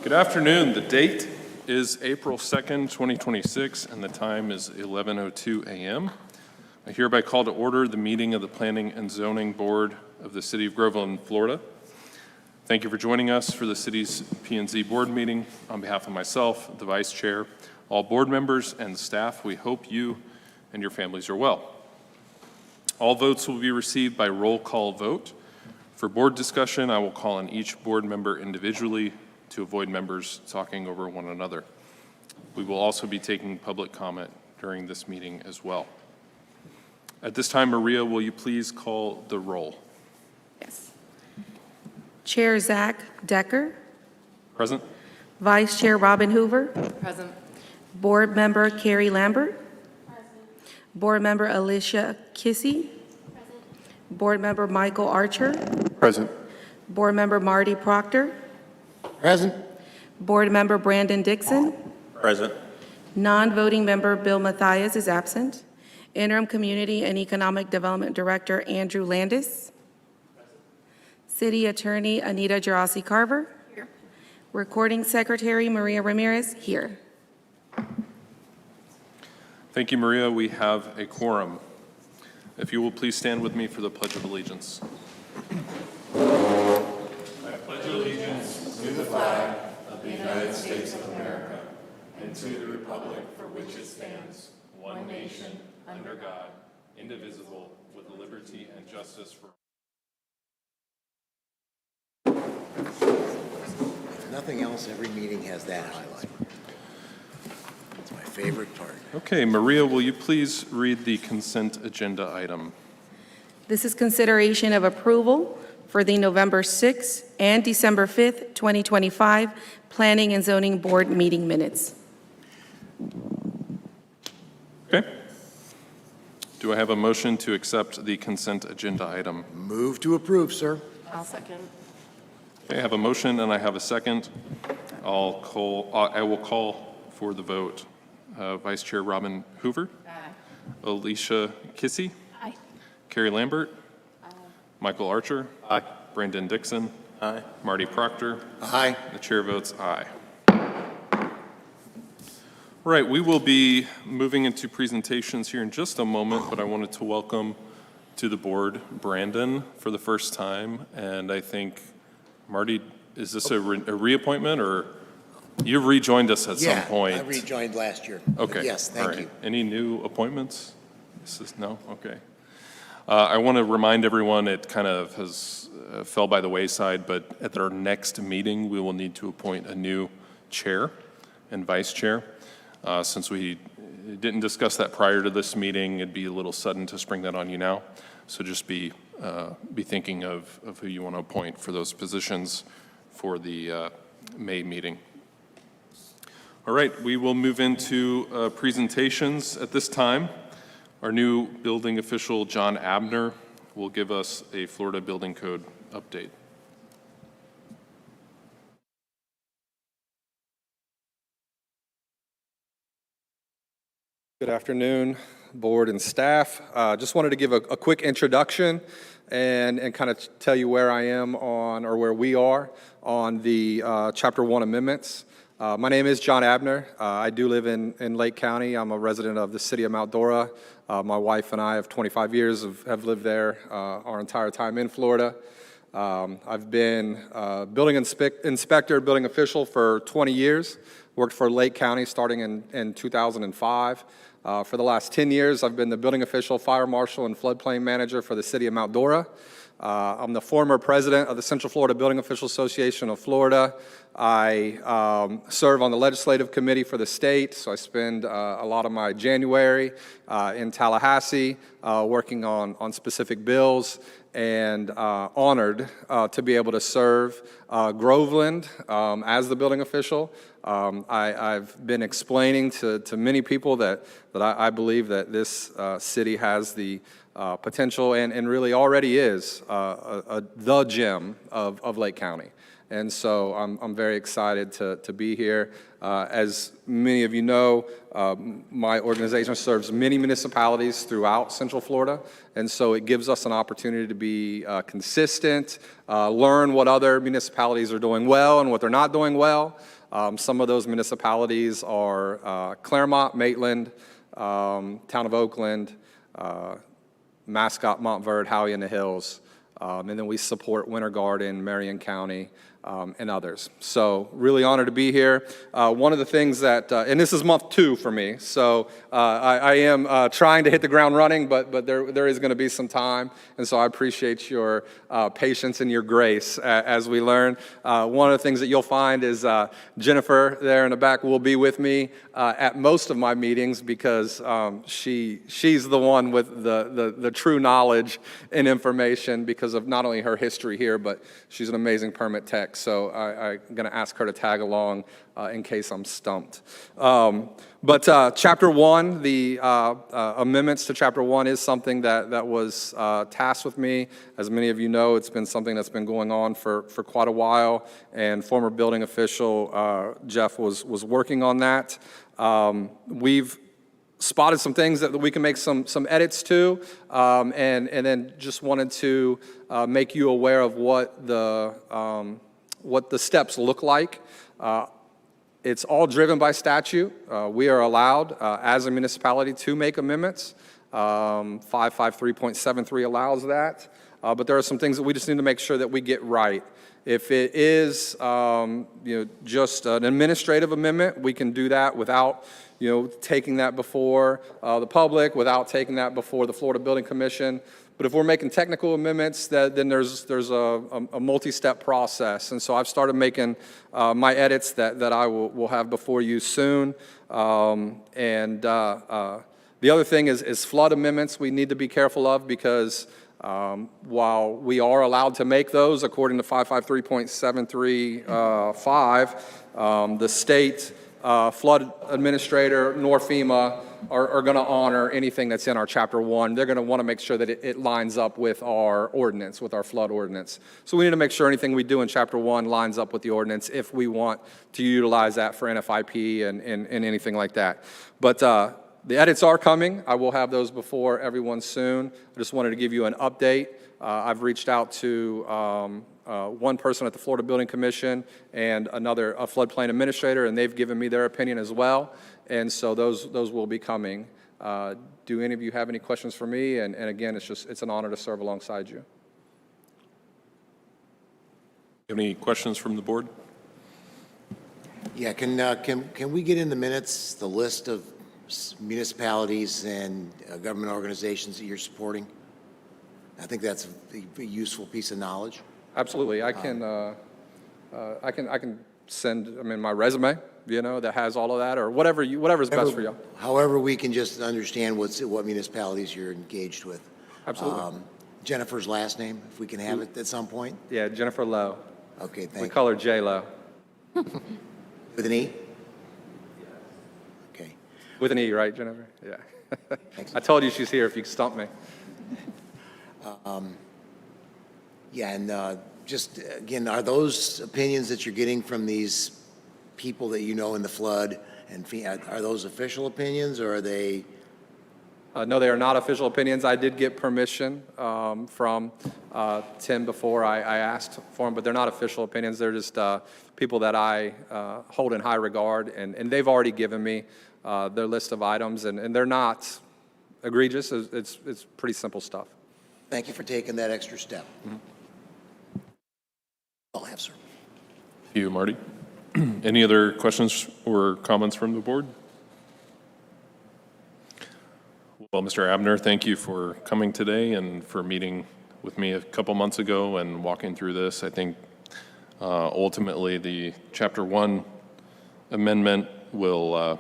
Good afternoon. The date is April 2nd, 2026, and the time is 11:02 a.m. I hereby call to order the meeting of the Planning and Zoning Board of the City of Groveland, Florida. Thank you for joining us for the city's P&Z board meeting. On behalf of myself, the Vice Chair, all board members, and staff, we hope you and your families are well. All votes will be received by roll call vote. For board discussion, I will call on each board member individually to avoid members talking over one another. We will also be taking public comment during this meeting as well. At this time, Maria, will you please call the roll? Yes. Chair Zach Decker. Present. Vice Chair Robin Hoover. Present. Board Member Carrie Lambert. Present. Board Member Alicia Kissy. Present. Board Member Michael Archer. Present. Board Member Marty Proctor. Present. Board Member Brandon Dixon. Present. Non-voting member Bill Mathias is absent. Interim Community and Economic Development Director Andrew Landis. City Attorney Anita Gerasi Carver. Here. Recording Secretary Maria Ramirez here. Thank you, Maria. We have a quorum. If you will please stand with me for the Pledge of Allegiance. I pledge allegiance to the flag of the United States of America and to the republic for which it stands, one nation, under God, indivisible, with liberty and justice for If nothing else, every meeting has that highlight. It's my favorite part. Okay, Maria, will you please read the consent agenda item? This is consideration of approval for the November 6th and December 5th, 2025 Planning and Zoning Board meeting minutes. Okay. Do I have a motion to accept the consent agenda item? Move to approve, sir. I'll second. Okay, I have a motion and I have a second. I will call for the vote. Vice Chair Robin Hoover. Aye. Alicia Kissy. Aye. Carrie Lambert. Aye. Michael Archer. Aye. Brandon Dixon. Aye. Marty Proctor. Aye. The chair votes aye. All right, we will be moving into presentations here in just a moment, but I wanted to welcome to the board Brandon for the first time. And I think, Marty, is this a reappointment, or you've rejoined us at some point? Yeah, I rejoined last year. Okay. Yes, all thank right. you. Any new appointments? No? Okay. I want to remind everyone it kind of has fell by the wayside, but at our next meeting, we will need to appoint a new chair and vice chair. Since we didn't discuss that prior to this meeting, it'd be a little sudden to spring that on you now. So just be thinking of who you want to appoint for those positions for the May meeting. All right, we will move into presentations at this time. Our new building official, John Abner, will give us a Florida Building Code update. Good afternoon, board and staff. Just wanted to give a quick introduction and kind of tell you where I am on, or where we are on the Chapter 1 amendments. My name is John Abner. I do live in Lake County. I'm a resident of the city of Mount Dora. My wife and I have 25 years have lived there our entire time in Florida. I've been building inspector, building official for 20 years. Worked for Lake County starting in 2005. For the last 10 years, I've been the building official, fire marshal, and floodplain manager for the city of Mount Dora. I'm the former president of the Central Florida Building Official Association of Florida. I serve on the legislative committee for the state, so I spend a lot of my January in Tallahassee working on specific bills, and honored to be able to serve Groveland as the building official. I've been explaining to many people that I believe that this city has the potential and really already is the gem of Lake County. And so I'm very excited to be here. As many of you know, my organization serves many municipalities throughout Central Florida, and so it gives us an opportunity to be consistent, learn what other municipalities are doing well and what they're not doing well. Some of those municipalities are Claremont, Maitland, Town of Oakland, Mascot, Montverde, Howey in the Hills, and then we support Winter Garden, Marion County, and others. So really honored to be here. One of the things that, and this is month 2 for me, so I am trying to hit the ground running, but there is going to be some time, and so I appreciate your patience and your grace as we learn. One of the things that you'll find is Jennifer there in the back will be with me at most of my meetings because she's the one with the true knowledge and information because of not only her history here, but she's an amazing permit tech. So I'm going to ask her to tag along in case I'm stumped. But Chapter 1, the amendments to Chapter 1 is something that was tasked with me. As many of you know, it's been something that's been going on for quite a while, and former building official Jeff was working on that. We've spotted some things that we can make some edits to, and then just wanted to make you aware of what the steps look like. It's all driven by statute. We are allowed, as a municipality, to make amendments. 553.73 allows that. But there are some things that we just need to make sure that we get right. If it is, just an administrative amendment, we can do that without, taking that before the public, without taking that before the Florida Building Commission. But if we're making technical amendments, then there's a multi-step process. And so I've started making my edits that I will have before you soon. The other thing is flood amendments we need to be careful of because while we are allowed to make those according to 553.735, the state flood administrator nor FEMA are going to honor anything that's in our Chapter 1. They're going to want to make sure that it lines up with our ordinance, with our flood ordinance. So we need to make sure anything we do in Chapter 1 lines up with the ordinance if we want to utilize that for NFIP and anything like that. But the edits are coming. I will have those before everyone soon. I just wanted to give you an update. I've reached out to one person at the Florida Building Commission and a floodplain administrator, and they've given me their opinion as well. And so those will be coming. Do any of you have any questions for me? And again, it's an honor to serve alongside you. Any questions from the board? Yeah, can we get in the minutes the list of municipalities and government organizations that you're supporting? I think that's a useful piece of knowledge. Absolutely. I can send my resume, that has all of that, or whatever's best for you. However, we can just understand what municipalities you're engaged with. Absolutely. Jennifer's last name, if we can have it at some point. Yeah, Jennifer Lowe. Okay, We thank you. call her J Lowe. With an E? Okay. With an E, right, Jennifer? Yeah. Thanks. I told you she's here if you stump me. Yeah, and just, again, are those opinions that you're getting from these people that you know in the flood, and are those official opinions, or are they? No, they are not official opinions. I did get permission from Tim before I asked for them, but they're not official opinions. They're just people that I hold in high regard, and they've already given me their list of items, and they're not egregious. It's pretty simple stuff. Thank you for taking that extra step. Mm-hmm. I'll have, sir. Thank you, Marty. Any other questions or comments from the board? Well, Mr. Abner, thank you for coming today and for meeting with me a couple months ago and walking through this. I think ultimately the Chapter 1 amendment will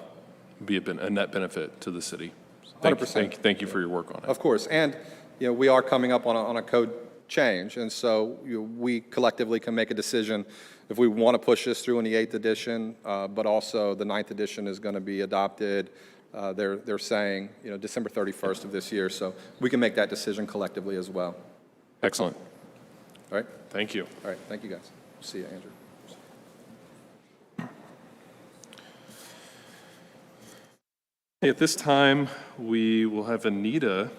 be a net benefit to the city. So 100%. Thank you for your work on it. Of course, and we are coming up on a code change, and so we collectively can make a decision if we want to push this through in the 8th edition, but also the 9th edition is going to be adopted. They're saying December 31st of this year, so we can make that decision collectively as well. Excellent. All right. Thank you. All right. Thank you, guys. See you, Andrew. At this time, we will have Anita,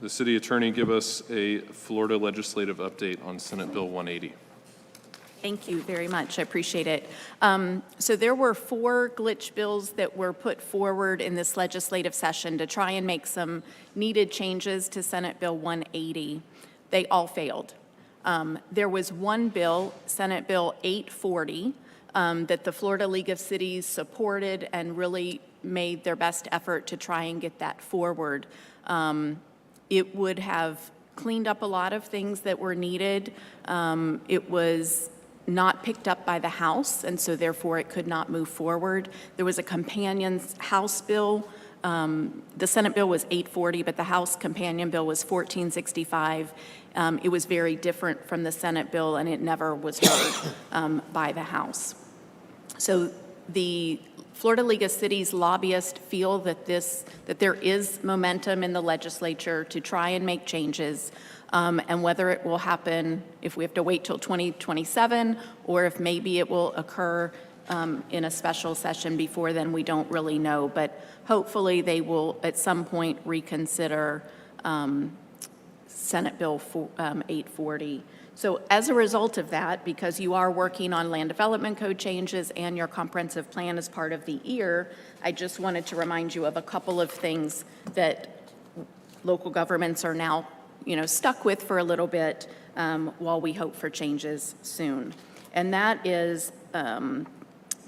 the city attorney, give us a Florida legislative update on Senate Bill 180. Thank you very much. I appreciate it. So there were 4 glitch bills that were put forward in this legislative session to try and make some needed changes to Senate Bill 180. They all failed. There was one bill, Senate Bill 840, that the Florida League of Cities supported and really made their best effort to try and get that forward. It would have cleaned up a lot of things that were needed. It was not picked up by the House, and so therefore it could not move forward. There was a companion House bill. The Senate bill was 840, but the House companion bill was 1465. It was very different from the Senate bill, and it never was heard by the House. So the Florida League of Cities lobbyists feel that there is momentum in the legislature to try and make changes, and whether it will happen, if we have to wait till 2027, or if maybe it will occur in a special session before then, we don't really know. But hopefully they will at some point reconsider Senate Bill 840. So as a result of that, because you are working on land development code changes and your comprehensive plan as part of the year, I just wanted to remind you of a couple of things that local governments are now, stuck with for a little bit while we hope for changes soon. And that is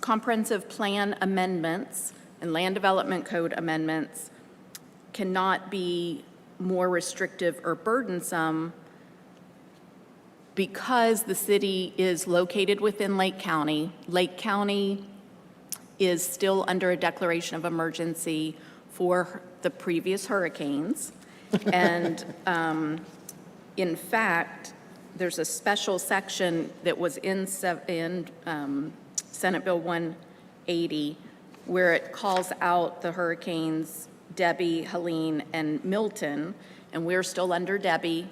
comprehensive plan amendments and land development code amendments cannot be more restrictive or burdensome because the city is located within Lake County. Lake County is still under a declaration of emergency for the previous hurricanes. And in fact, there's a special section that was in Senate Bill 180 where it calls out the hurricanes Debbie, Helene, and Milton, and we're still under Debbie.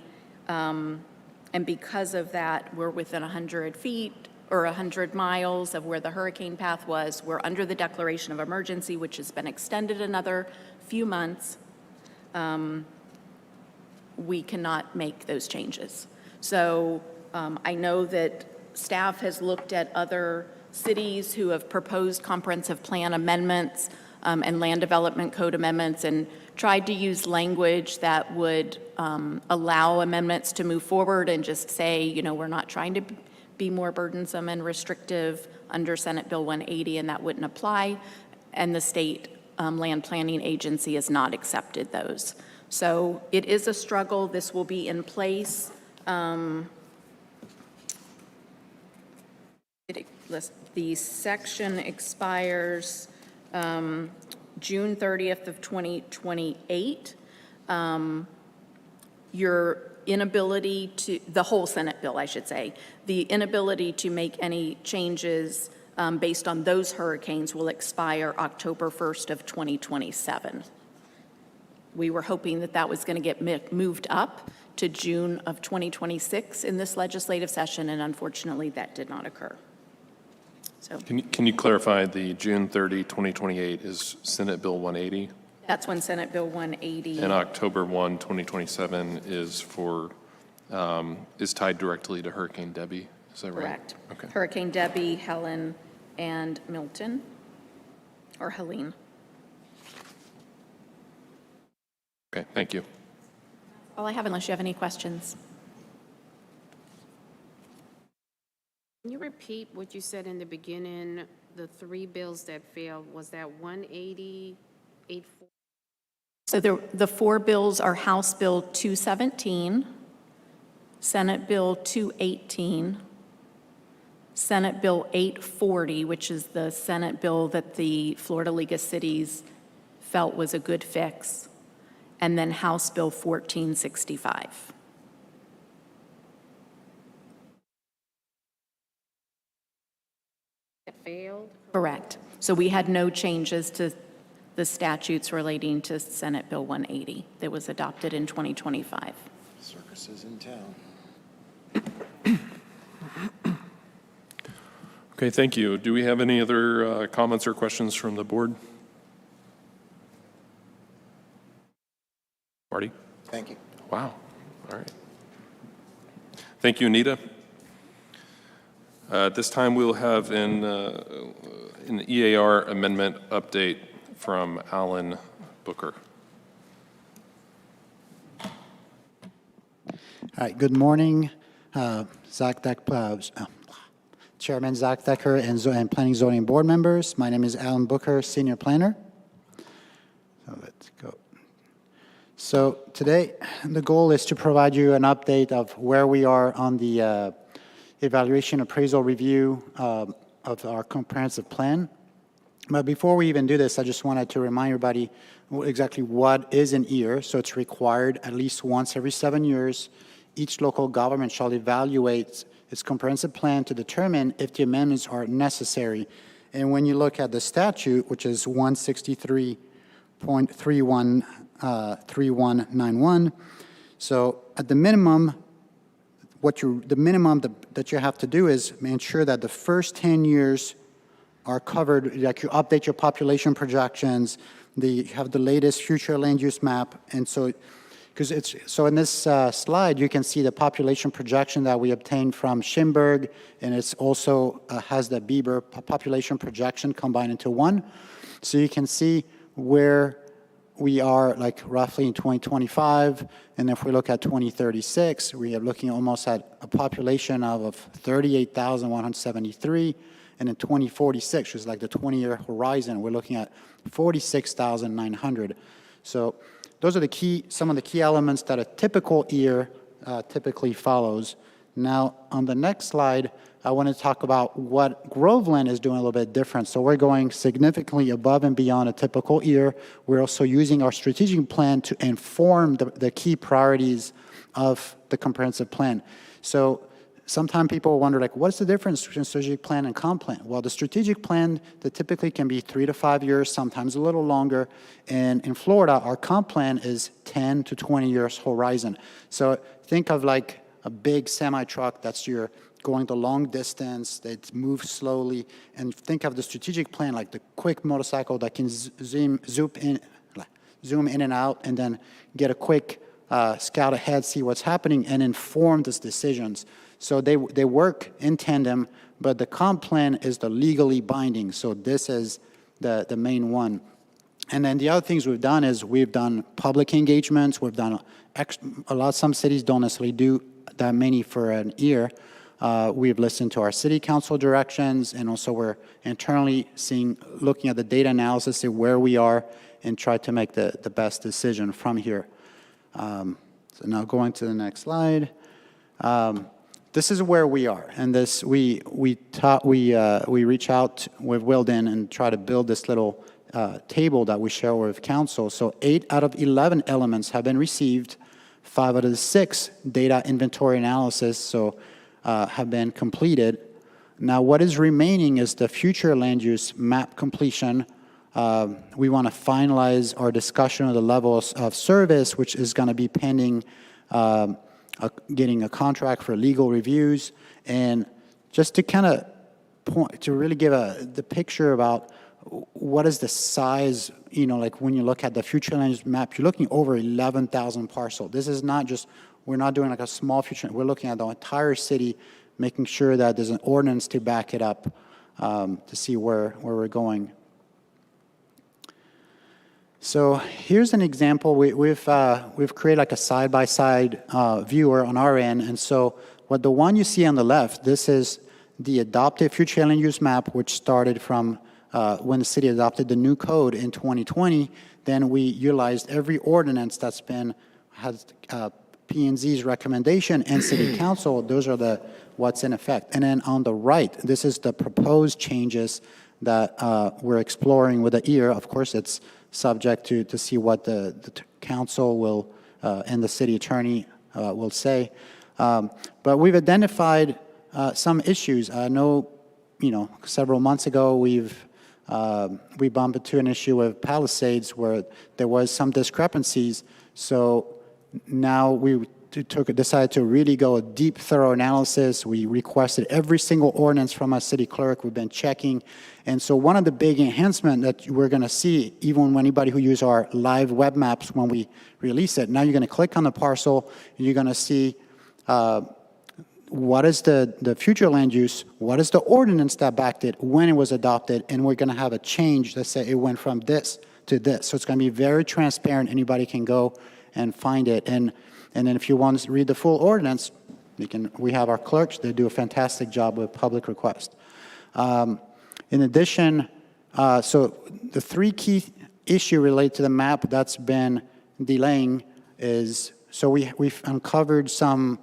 And because of that, we're within 100 feet or 100 miles of where the hurricane path was. We're under the declaration of emergency, which has been extended another few months. We cannot make those changes. So I know that staff has looked at other cities who have proposed comprehensive plan amendments and land development code amendments and tried to use language that would allow amendments to move forward and just say, we're not trying to be more burdensome and restrictive under Senate Bill 180, and that wouldn't apply. And the state land planning agency has not accepted those. So it is a struggle. This will be in place. The section expires June 30th of 2028. Your inability to, the whole Senate bill, I should say, the inability to make any changes based on those hurricanes will expire October 1st of 2027. We were hoping that that was going to get moved up to June of 2026 in this legislative session, and unfortunately that did not occur. So Can you clarify the June 30, 2028 is Senate Bill 180? that's when Senate Bill 180. And October 1, 2027 is is tied directly to Hurricane Debbie, is that right? Correct. Okay. Hurricane Debbie, Helen, and Milton, or Helene. Okay, thank you. All I have, unless you have any questions. Can you repeat what you said in the beginning, the 3 bills that failed? Was that 180, 840? So the 4 bills are House Bill 217, Senate Bill 218, Senate Bill 840, which is the Senate bill that the Florida League of Cities felt was a good fix, and then House Bill 1465. That failed? Correct. So we had no changes to the statutes relating to Senate Bill 180 that was adopted in 2025. Circus is in town. Okay, thank you. Do we have any other comments or questions from the board? Marty? Thank you. Wow, all right. Thank you, Anita. At this time, we'll have an EAR amendment update from Alan Booker. All right, good morning. Chairman Zach Decker and Planning Zoning Board members. My name is Alan Booker, Senior Planner. So let's go. So today, the goal is to provide you an update of where we are on the evaluation appraisal review of our comprehensive plan. But before we even do this, I just wanted to remind everybody exactly what is an EAR. So it's required at least once every 7 years. Each local government shall evaluate its comprehensive plan to determine if the amendments are necessary. And when you look at the statute, which is 163.3191, so at the minimum, the minimum that you have to do is ensure that the first 10 years are covered, like you update your population projections, you have the latest future land use map, and so, so in this slide, you can see the population projection that we obtained from Schimberg, and it's also has the Bieber population projection combined into one. So you can see where we are like roughly in 2025, and if we look at 2036, we are looking almost at a population of 38,173, and in 2046, which is like the 20-year horizon, we're looking at 46,900. So those are some of the key elements that a typical EAR typically follows. Now, on the next slide, I want to talk about what Groveland is doing a little bit different. So we're going significantly above and beyond a typical EAR. We're also using our strategic plan to inform the key priorities of the comprehensive plan. So sometimes people wonder, like, what's the difference between strategic plan and comp plan? Well, the strategic plan, that typically can be 3 to 5 years, sometimes a little longer. And in Florida, our comp plan is 10 to 20 years horizon. So think of like a big semi-truck that's going the long distance, that moves slowly, and think of the strategic plan like the quick motorcycle that can zoom in and out, and then get a quick scout ahead, see what's happening, and inform those decisions. So they work in tandem, but the comp plan is the legally binding. So this is the main one. And then the other things we've done is we've done public engagements. We've done some cities don't necessarily do that many for an EAR. We've listened to our city council directions, and also we're internally looking at the data analysis, see where we are, and try to make the best decision from here. So now going to the next slide. This is where we are, and this we reach out with Wilden and try to build this little table that we share with council. So 8 out of 11 elements have been received. 5 out of the 6 data inventory analysis have been completed. Now, what is remaining is the future land use map completion. We want to finalize our discussion of the levels of service, which is going to be pending getting a contract for legal reviews. And just to kind of to really give the picture about what is the size, like when you look at the future land use map, you're looking over 11,000 parcels. This is not just, we're not doing like a small future, we're looking at the entire city, making sure that there's an ordinance to back it up to see where we're going. So here's an example. We've created like a side-by-side viewer on our end. And so the one you see on the left, this is the adopted future land use map, which started from when the city adopted the new code in 2020. Then we utilized every ordinance has P&Z's recommendation and city council. Those are what's in effect. And then on the right, this is the proposed changes that we're exploring with the EAR. Of course, it's subject to see what the council will and the city attorney will say. But we've identified some issues. I know, several months ago we bumped into an issue with Palisades where there was some discrepancies. So now we decided to really go a deep, thorough analysis. We requested every single ordinance from our city clerk. We've been checking. And so one of the big enhancements that we're going to see, even when anybody who uses our live web maps when we release it, now you're going to click on the parcel, and you're going to see what is the future land use, what is the ordinance that backed it, when it was adopted, and we're going to have a change. Let's say it went from this to this. So it's going to be very transparent. Anybody can go and find it. And then if you want to read the full ordinance, we have our clerks. They do a fantastic job with public request. In addition, so the three key issue related to the map that's been delaying is, so we've uncovered some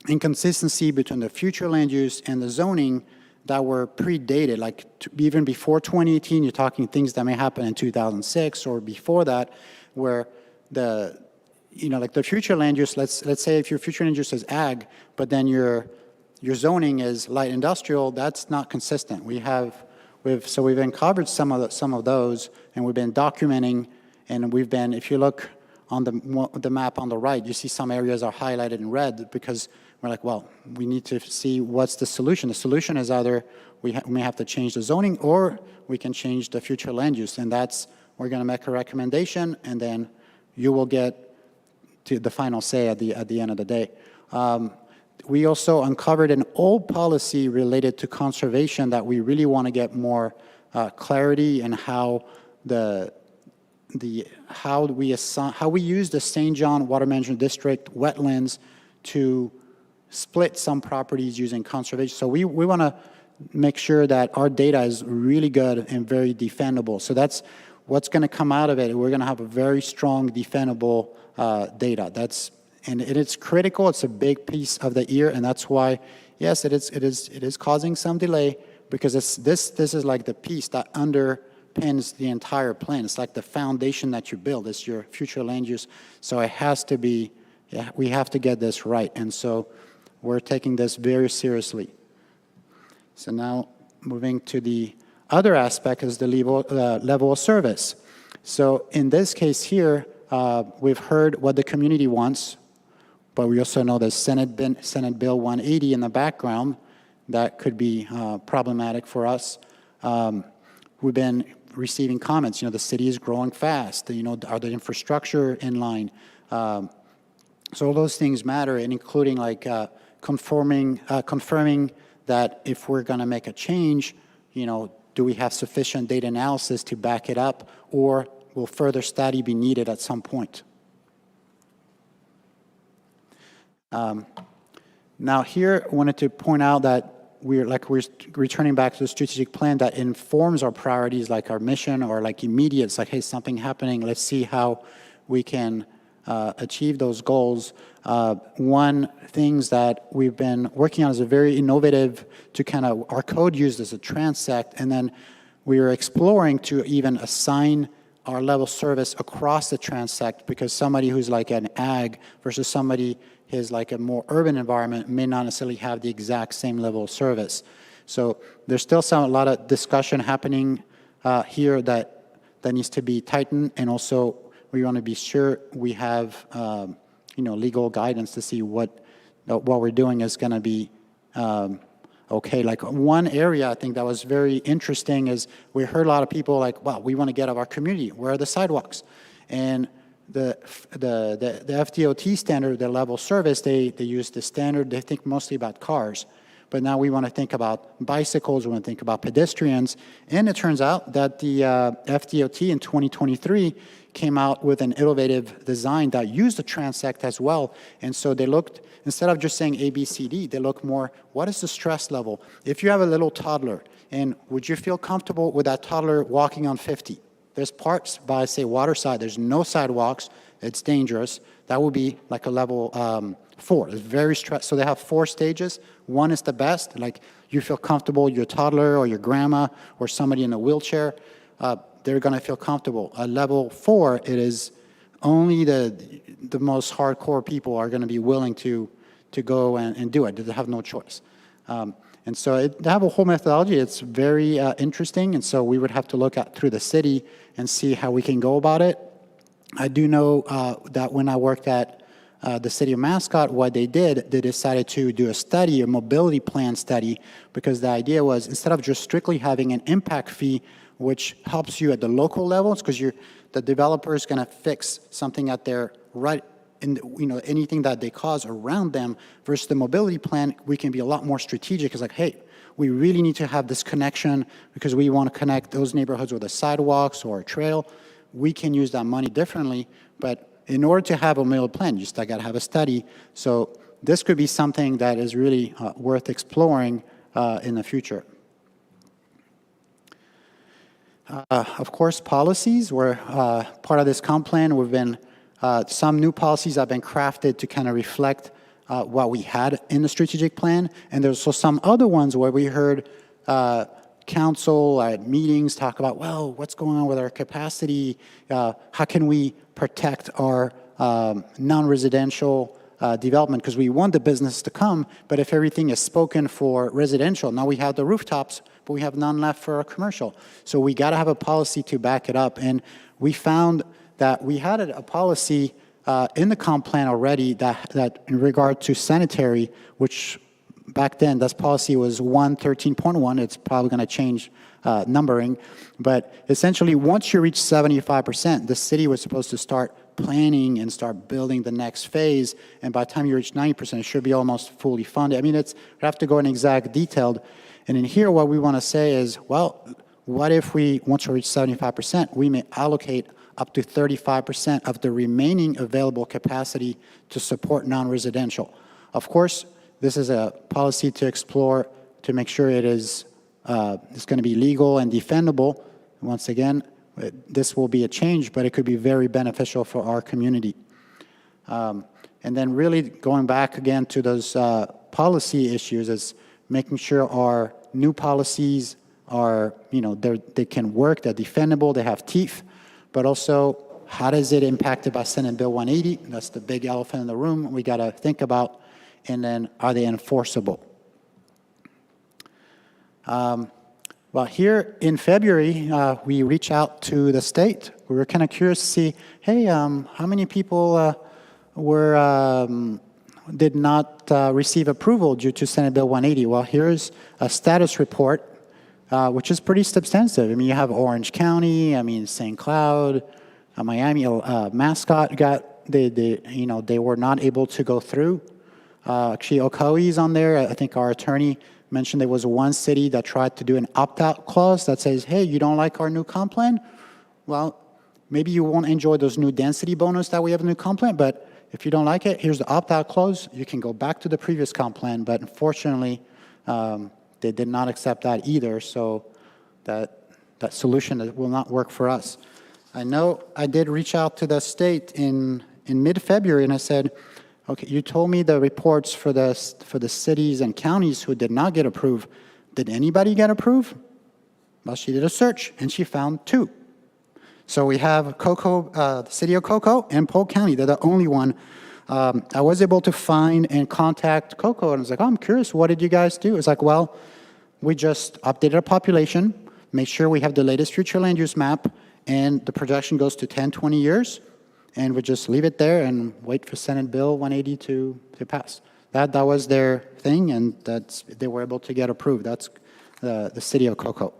inconsistency between the future land use and the zoning that were predated, like even before 2018. You're talking things that may happen in 2006 or before that, where like the future land use, let's say if your future land use is ag, but then your zoning is light industrial, that's not consistent. We've uncovered some of those, and we've been documenting, and if you look on the map on the right, you see some areas are highlighted in red because we're like, well, we need to see what's the solution. The solution is either we may have to change the zoning, or we can change the future land use, and we're going to make a recommendation, and then you will get to the final say at the end of the day. We also uncovered an old policy related to conservation that we really want to get more clarity in how how we use the St. John Water Management District wetlands to split some properties using conservation. So we want to make sure that our data is really good and very defendable. So that's what's going to come out of it. We're going to have a very strong defendable data. And it's critical. It's a big piece of the year, and that's why, yes, it is causing some delay, because this is like the piece that underpins the entire plan. It's like the foundation that you build. It's your future land use. So it has to be, we have to get this right. And so we're taking this very seriously. So now moving to the other aspect is the level of service. So in this case here, we've heard what the community wants, but we also know there's Senate Bill 180 in the background that could be problematic for us. We've been receiving comments. The city is growing fast. Are the infrastructure in line? So all those things matter, and including like confirming that if we're going to make a change, do we have sufficient data analysis to back it up, or will further study be needed at some point? Now here, I wanted to point out that we're returning back to the strategic plan that informs our priorities, like our mission, or like immediate. It's like, hey, something happening. Let's see how we can achieve those goals. One things that we've been working on is a very innovative our code used as a transect, and then we are exploring to even assign our level service across the transect, because somebody who's like an ag versus somebody who's like a more urban environment may not necessarily have the exact same level of service. So there's still a lot of discussion happening here that needs to be tightened, and also we want to be sure we have legal guidance to see what we're doing is going to be okay. Like one area I think that was very interesting is we heard a lot of people like, wow, we want to get out of our community. Where are the sidewalks? And the FDOT standard, the level service, they use the standard, they think mostly about cars. But now we want to think about bicycles, we want to think about pedestrians. And it turns out that the FDOT in 2023 came out with an innovative design that used the transect as well. And so they looked, instead of just saying A, B, C, D, they look more, what is the stress level? If you have a little toddler, and would you feel comfortable with that toddler walking on 50? There's parts by, say, Waterside, there's no sidewalks, it's dangerous. That would be like a level 4. It's very stressed. So they have 4 stages. 1 is the best, like you feel comfortable, your toddler or your grandma or somebody in a wheelchair, they're going to feel comfortable. At level 4, it is only the most hardcore people are going to be willing to go and do it. They have no choice. And so they have a whole methodology. It's very interesting, and so we would have to look at through the city and see how we can go about it. I do know that when I worked at the city of Mascot, what they did, they decided to do a study, a mobility plan study, because the idea was instead of just strictly having an impact fee, which helps you at the local levels, because the developer is going to fix something at their right, in, anything that they cause around them, versus the mobility plan, we can be a lot more strategic. It's like, hey, we really need to have this connection because we want to connect those neighborhoods with the sidewalks or a trail. We can use that money differently, but in order to have a mobility plan, you still got to have a study. So this could be something that is really worth exploring in the future. Of course, policies were part of this comp plan. We've been, some new policies have been crafted to kind of reflect what we had in the strategic plan. And there's also some other ones where we heard council at meetings talk about, well, what's going on with our capacity? How can we protect our non-residential development? Because we want the business to come, but if everything is spoken for residential, now we have the rooftops, but we have none left for our commercial. So we got to have a policy to back it up. And we found that we had a policy in the comp plan already that in regard to sanitary, which back then, this policy was 113.1. It's probably going to change numbering. But essentially, once you reach 75%, the city was supposed to start planning and start building the next phase. And by the time you reach 90%, it should be almost fully funded. I mean, we have to go in exact detailed. And in here, what we want to say is, well, what if once we reach 75%, we may allocate up to 35% of the remaining available capacity to support non-residential. Of course, this is a policy to explore to make sure it's going to be legal and defendable. Once again, this will be a change, but it could be very beneficial for our community. And then really going back again to those policy issues is making sure our new policies are, they can work, they're defendable, they have teeth, but also how does it impacted by Senate Bill 180? That's the big elephant in the room we got to think about. And then are they enforceable? Well, here in February, we reached out to the state. We were kind of curious to see, hey, how many people did not receive approval due to Senate Bill 180? Well, here's a status report, which is pretty substantive. I mean, you have Orange County, St. Cloud, Miami, Mascot they were not able to go through. Actually, Ocoee's on there. I think our attorney mentioned there was one city that tried to do an opt-out clause that says, hey, you don't like our new comp plan? Well, maybe you won't enjoy those new density bonus that we have in the new comp plan, but if you don't like it, here's the opt-out clause. You can go back to the previous comp plan, but unfortunately, they did not accept that either, so that solution will not work for us. I know I did reach out to the state in mid-February, and I said, okay, you told me the reports for the cities and counties who did not get approved. Did anybody get approved? Well, she did a search, and she found 2. So we have the city of Cocoa and Polk County. They're the only one. I was able to find and contact Cocoa, and I was like, oh, I'm curious, what did you guys do? It's like, well, we just updated our population, made sure we have the latest future land use map, and the projection goes to 10, 20 years. And we just leave it there and wait for Senate Bill 180 to pass. That was their thing, and they were able to get approved. That's the city of Cocoa.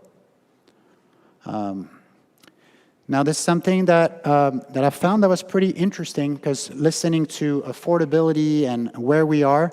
Now, this is something that I found that was pretty interesting, because listening to affordability and where we are,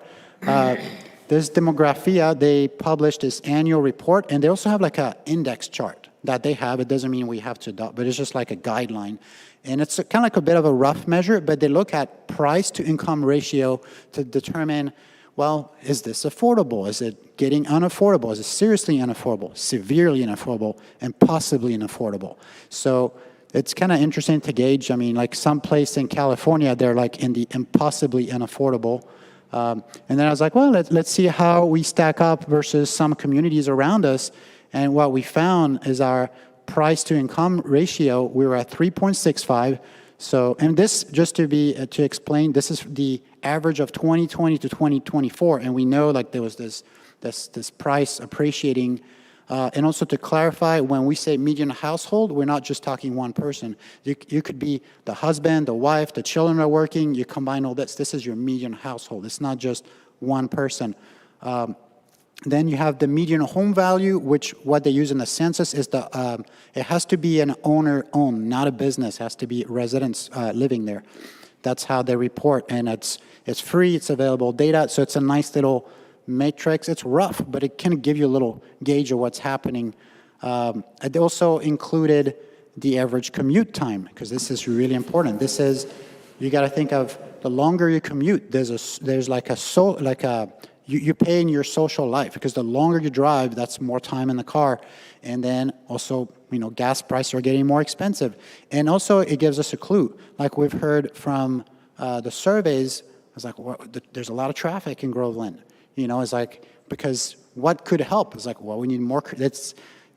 this Demographia, they published this annual report, and they also have like an index chart that they have. It doesn't mean we have to adopt, but it's just like a guideline. And it's kind of like a bit of a rough measure, but they look at price to income ratio to determine, well, is this affordable? Is it getting unaffordable? Is it seriously unaffordable, severely unaffordable, and possibly unaffordable? So it's kind of interesting to gauge. I mean, like some place in California, they're like in the impossibly unaffordable. And then I was like, well, let's see how we stack up versus some communities around us. And what we found is our price to income ratio, we were at 3.65. So, and this, just to explain, this is the average of 2020 to 2024, and we know like there was this price appreciating And also to clarify, when we say median household, we're not just talking one person. You could be the husband, the wife, the children are working, you combine all this. This is your median household. It's not just one person. Then you have the median home value, which what they use in the census is it has to be an owner-owned, not a business. It has to be residents living there. That's how they report, and it's free, it's available data, so it's a nice little matrix. It's rough, but it can give you a little gauge of what's happening. It also included the average commute time, because this is really important. This is, you got to think of the longer you commute, you pay in your social life, because the longer you drive, that's more time in the car. And then also, gas prices are getting more expensive. And also, it gives us a clue. Like we've heard from the surveys, it's like, well, there's a lot of traffic in Groveland. It's like, because what could help? It's like, well, we need more.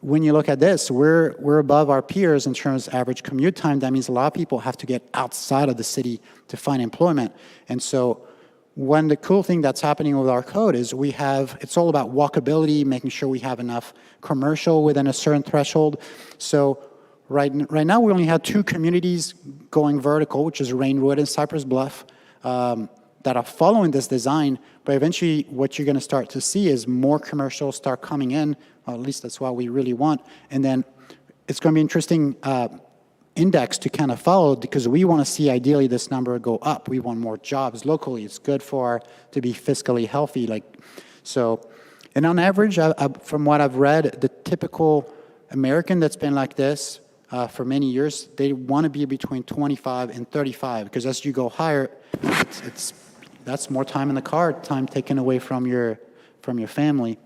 When you look at this, we're above our peers in terms of average commute time. That means a lot of people have to get outside of the city to find employment. And so the cool thing that's happening with our code is it's all about walkability, making sure we have enough commercial within a certain threshold. So right now we only have 2 communities going vertical, which is Rainwood and Cypress Bluff, that are following this design. But eventually what you're going to start to see is more commercials start coming in, or at least that's what we really want. And then it's going to be interesting index to kind of follow, because we want to see ideally this number go up. We want more jobs locally. It's good to be fiscally healthy. And on average, from what I've read, the typical American that's been like this for many years, they want to be between 25 and 35, because as you go higher, that's more time in the car, time taken away from your family.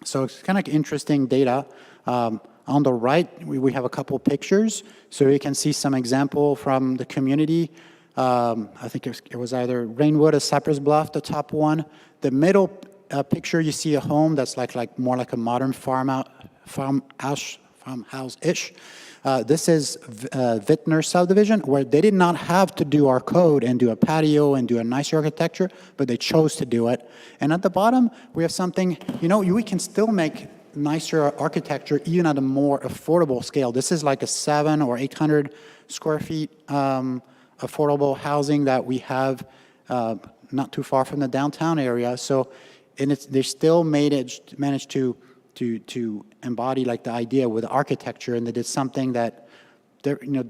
So it's kind of interesting data. On the right, we have a couple pictures, so you can see some example from the community. I think it was either Rainwood or Cypress Bluff, the top one. The middle picture, you see a home that's like more like a modern farmhouse-ish. This is Vittner subdivision, where they did not have to do our code and do a patio and do a nicer architecture, but they chose to do it. And at the bottom, we have something, we can still make nicer architecture even at a more affordable scale. This is like a 700 or 800 square feet affordable housing that we have not too far from the downtown area. So, and they still managed to embody like the idea with architecture, and they did something that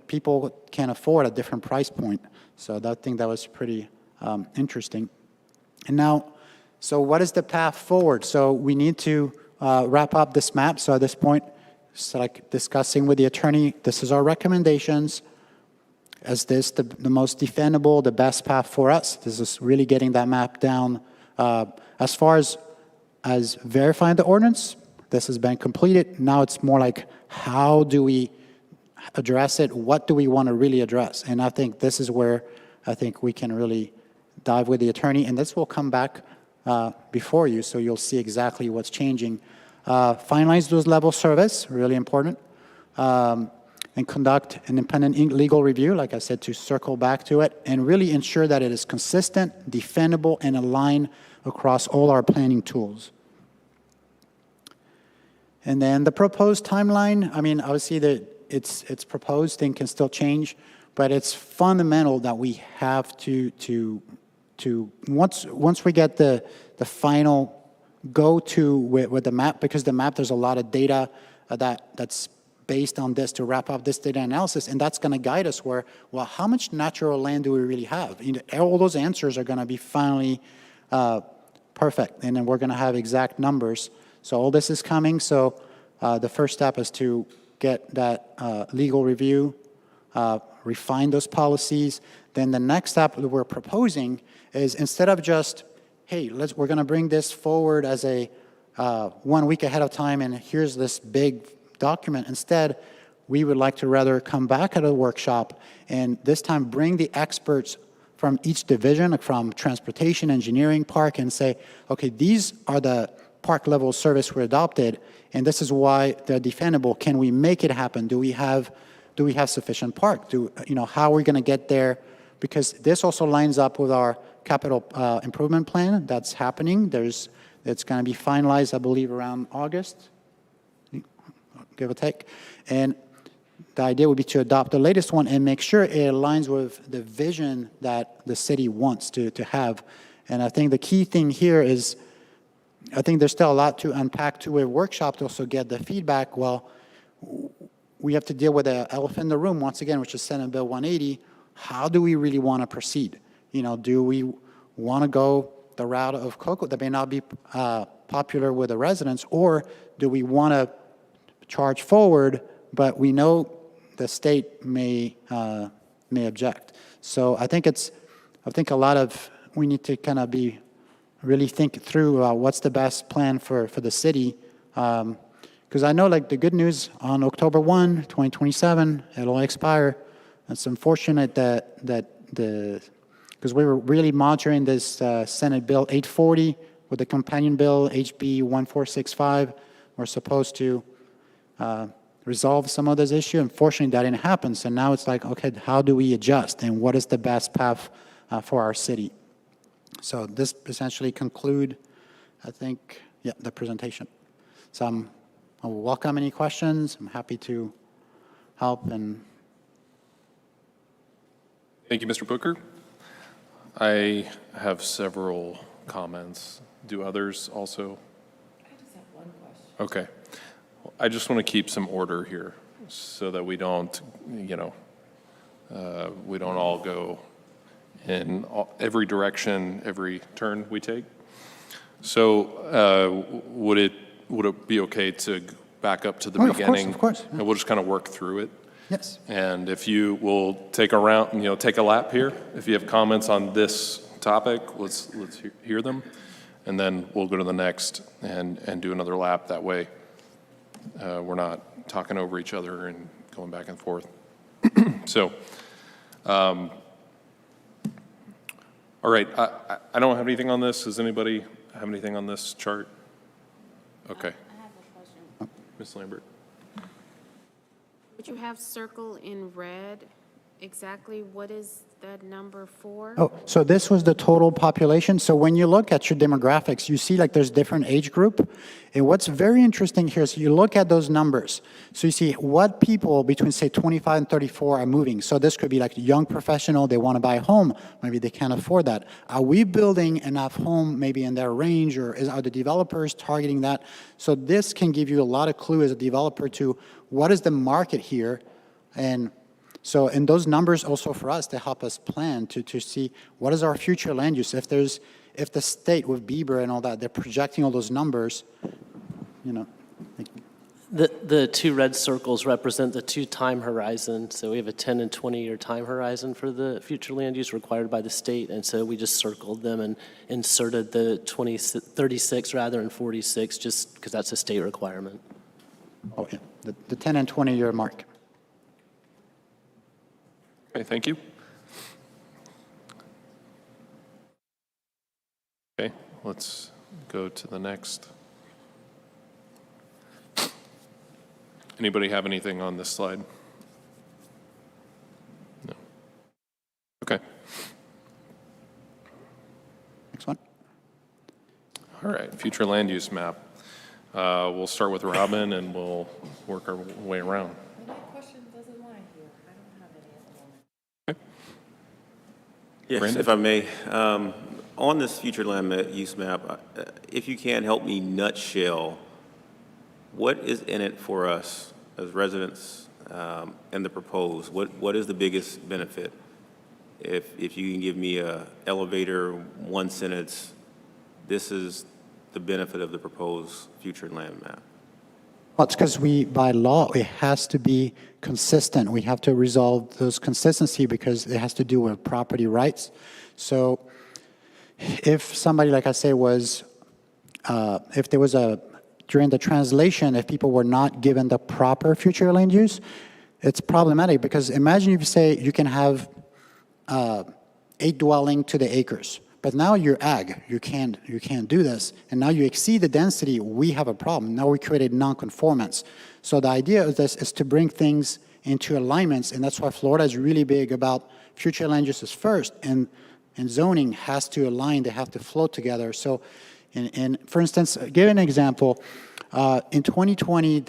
people can afford at a different price point. So I think that was pretty interesting. And now, so what is the path forward? So we need to wrap up this map. So at this point, it's like discussing with the attorney, this is our recommendations. Is this the most defendable, the best path for us? This is really getting that map down. As far as verifying the ordinance, this has been completed. Now it's more like, how do we address it? What do we want to really address? And I think this is where I think we can really dive with the attorney, and this will come back before you, so you'll see exactly what's changing. Finalize those level service, really important, and conduct an independent legal review, like I said, to circle back to it, and really ensure that it is consistent, defendable, and aligned across all our planning tools. And then the proposed timeline, I mean, obviously it's proposed and can still change, but it's fundamental that we have to once we get the final go-to with the map, because the map, there's a lot of data that's based on this to wrap up this data analysis, and that's going to guide us where, well, how much natural land do we really have? All those answers are going to be finally perfect, and then we're going to have exact numbers. So all this is coming. So the first step is to get that legal review, refine those policies. Then the next step that we're proposing is, instead of just, hey, we're going to bring this forward as a 1 week ahead of time, and here's this big document. Instead, we would like to rather come back at a workshop and this time bring the experts from each division, from transportation, engineering, park, and say, okay, these are the park level service we adopted, and this is why they're defendable. Can we make it happen? Do we have sufficient park? How are we going to get there? Because this also lines up with our capital improvement plan that's happening. It's going to be finalized, I believe, around August. give or take. And the idea would be to adopt the latest one and make sure it aligns with the vision that the city wants to have. And I think the key thing here is, I think there's still a lot to unpack to a workshop to also get the feedback. Well, we have to deal with the elephant in the room once again, which is Senate Bill 180. How do we really want to proceed? You know, do we want to go the route of COCO that may not be popular with the residents, or do we want to charge forward, but we know the state may object? So I think a lot of, we need to kind of really think through what's the best plan for the city. Because I know, like, the good news on October 1, 2027, it'll expire. It's unfortunate that because we were really monitoring this Senate Bill 840 with the companion bill, HB 1465. We're supposed to resolve some of this issue. Unfortunately, that didn't happen. So now it's like, okay, how do we adjust, and what is the best path for our city? So this essentially conclude, I think, the presentation. So I will welcome any questions. I'm happy to help. And Thank you, Mr. Booker. I have several comments. Do others also? I just have one question. Okay. I just want to keep some order here so that we don't, we don't all go in every direction, every turn we take. So would it be okay to back up to the beginning? Of course. And we'll just kind of work through it. yes. And if you will take a round, take a lap here. If you have comments on this topic, let's hear them. And then we'll go to the next and do another lap. That way we're not talking over each other and going back and forth. So, all right, I don't have anything on this. Does anybody have anything on this chart? Okay. I have a question. Ms. Lambert. Would you have circle in red exactly what is that number for? Oh, so this was the total population. So when you look at your demographics, you see like there's different age group. And what's very interesting here is you look at those numbers. So you see what people between, say, 25 and 34 are moving. So this could be like a young professional, they want to buy a home. Maybe they can't afford that. Are we building enough home maybe in their range, or are the developers targeting that? So this can give you a lot of clue as a developer to what is the market here. And so, and those numbers also for us to help us plan to see what is our future land use. If the state with Bieber and all that, they're projecting all those numbers, The two red circles represent the two time horizon. So we have a 10 and 20-year time horizon for the future land use required by the state. And so we just circled them and inserted the 36 rather than 46, just because that's a state requirement. oh yeah, the 10 and 20-year mark. Okay, thank you. Okay, let's go to the next. Anybody have anything on this slide? No. Okay. Next one. All right, future land use map. We'll start with Robin and we'll work our way around. My question doesn't lie here. I don't have any at the moment. Okay. Yes, Brandon? if I may. On this future land use map, if you can help me nutshell, what is in it for us as residents and the proposed? What is the biggest benefit? If you can give me a elevator, one sentence, this is the benefit of the proposed future land map. Well, it's because by law, it has to be consistent. We have to resolve those consistency because it has to do with property rights. So if somebody, like I say, if there was during the translation, if people were not given the proper future land use, it's problematic because imagine if you say you can have 8 dwelling to the acres. But now you're ag, you can't do this, and now you exceed the density, we have a problem. Now we created non-conformance. So the idea of this is to bring things into alignments, and that's why Florida is really big about future land uses first, and zoning has to align, they have to flow together. So, for instance, give an example, In 2020,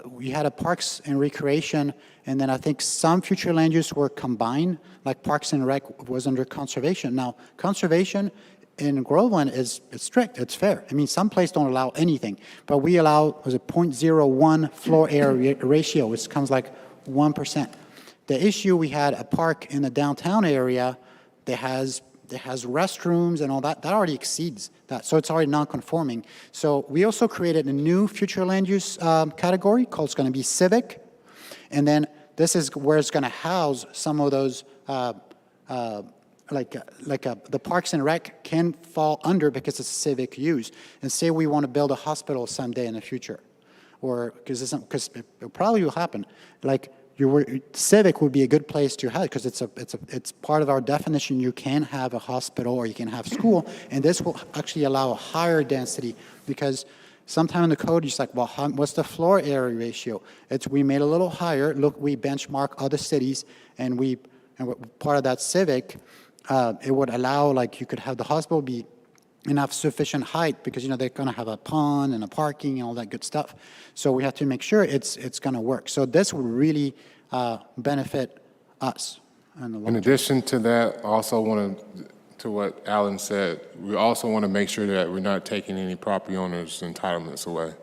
we had a Parks and Recreation, and then I think some future land use were combined, like Parks and Rec was under conservation. Now, conservation in Groveland is strict, it's fair. I mean, some places don't allow anything, but we allow, was it 0.01 floor area ratio, which comes like 1%. The issue, we had a park in the downtown area that has restrooms and all that, that already exceeds that, so it's already non-conforming. So we also created a new future land use category called, it's going to be civic, and then this is where it's going to house some of those, the Parks and Rec can fall under because it's civic use. And say we want to build a hospital someday in the future, or because it probably will happen, like civic would be a good place to have, because it's part of our definition. You can have a hospital or you can have school, and this will actually allow a higher density, because sometime in the code, you're just like, well, what's the floor area ratio? We made a little higher. Look, we benchmark other cities, and part of that civic, it would allow, like, you could have the hospital be enough sufficient height, because, you know, they're going to have a pond and a parking and all that good stuff. So we have to make sure it's going to work. So this would really benefit us. In addition to that, also to what Alan said, we also want to make sure that we're not taking any property owners' entitlements away,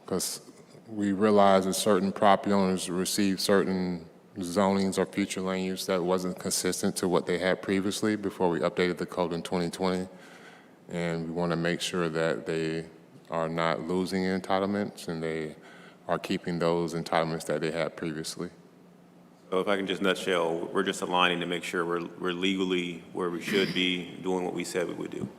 because we realize that certain property owners receive certain zonings or future land use that wasn't consistent to what they had previously before we updated the code in 2020. And we want to make sure that they are not losing entitlements and they are keeping those entitlements that they had previously. So if I can just nutshell, we're just aligning to make sure we're legally where we should be, doing what we said we would do,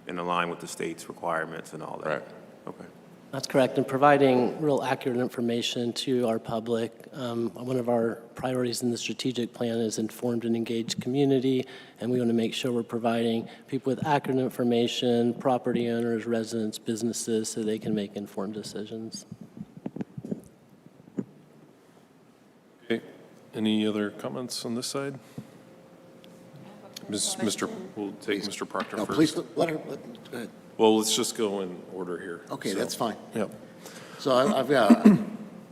and align with the state's requirements and all that. Right. Okay. That's correct, and providing real accurate information to our public. One of our priorities in the strategic plan is informed and engaged community, and we want to make sure we're providing people with accurate information, property owners, residents, businesses, so they can make informed decisions. Okay, any other comments on this side? We'll take Mr. Proctor No, first. please, go ahead. Well, let's just go in order here. Okay, So, that's fine. Yep. So I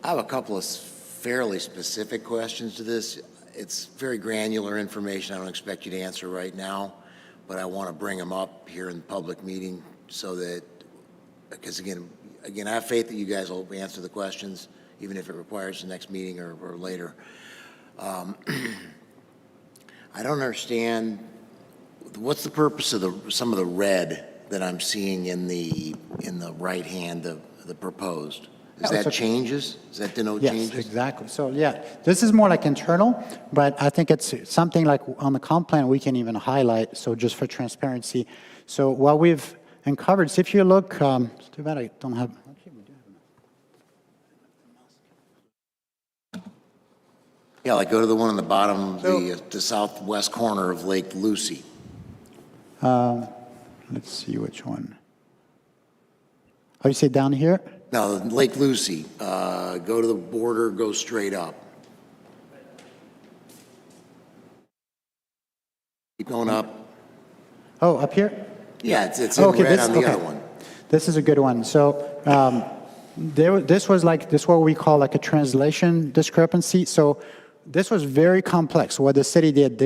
have a couple of fairly specific questions to this. It's very granular information. I don't expect you to answer right now, but I want to bring them up here in the public meeting so that, because again, I have faith that you guys will answer the questions, even if it requires the next meeting or later. I don't understand, what's the purpose of some of the red that I'm seeing in the right hand of the proposed? Is that changes? Does that denote changes? Yes, exactly. So, yeah, this is more like internal, but I think it's something like on the comp plan we can even highlight, so just for transparency. So what we've uncovered, so if you look, it's too bad I don't have, actually we do have Yeah, like go to the one on the bottom, the southwest corner of Lake Lucy. let's see which one. Oh, you say down here? No, Lake Lucy, go to the border, go straight up. Keep going up. Oh, up here? Yeah, it's in red on the okay. other one. This is a good one. So this was what we call like a translation discrepancy. So this was very complex. What the city did,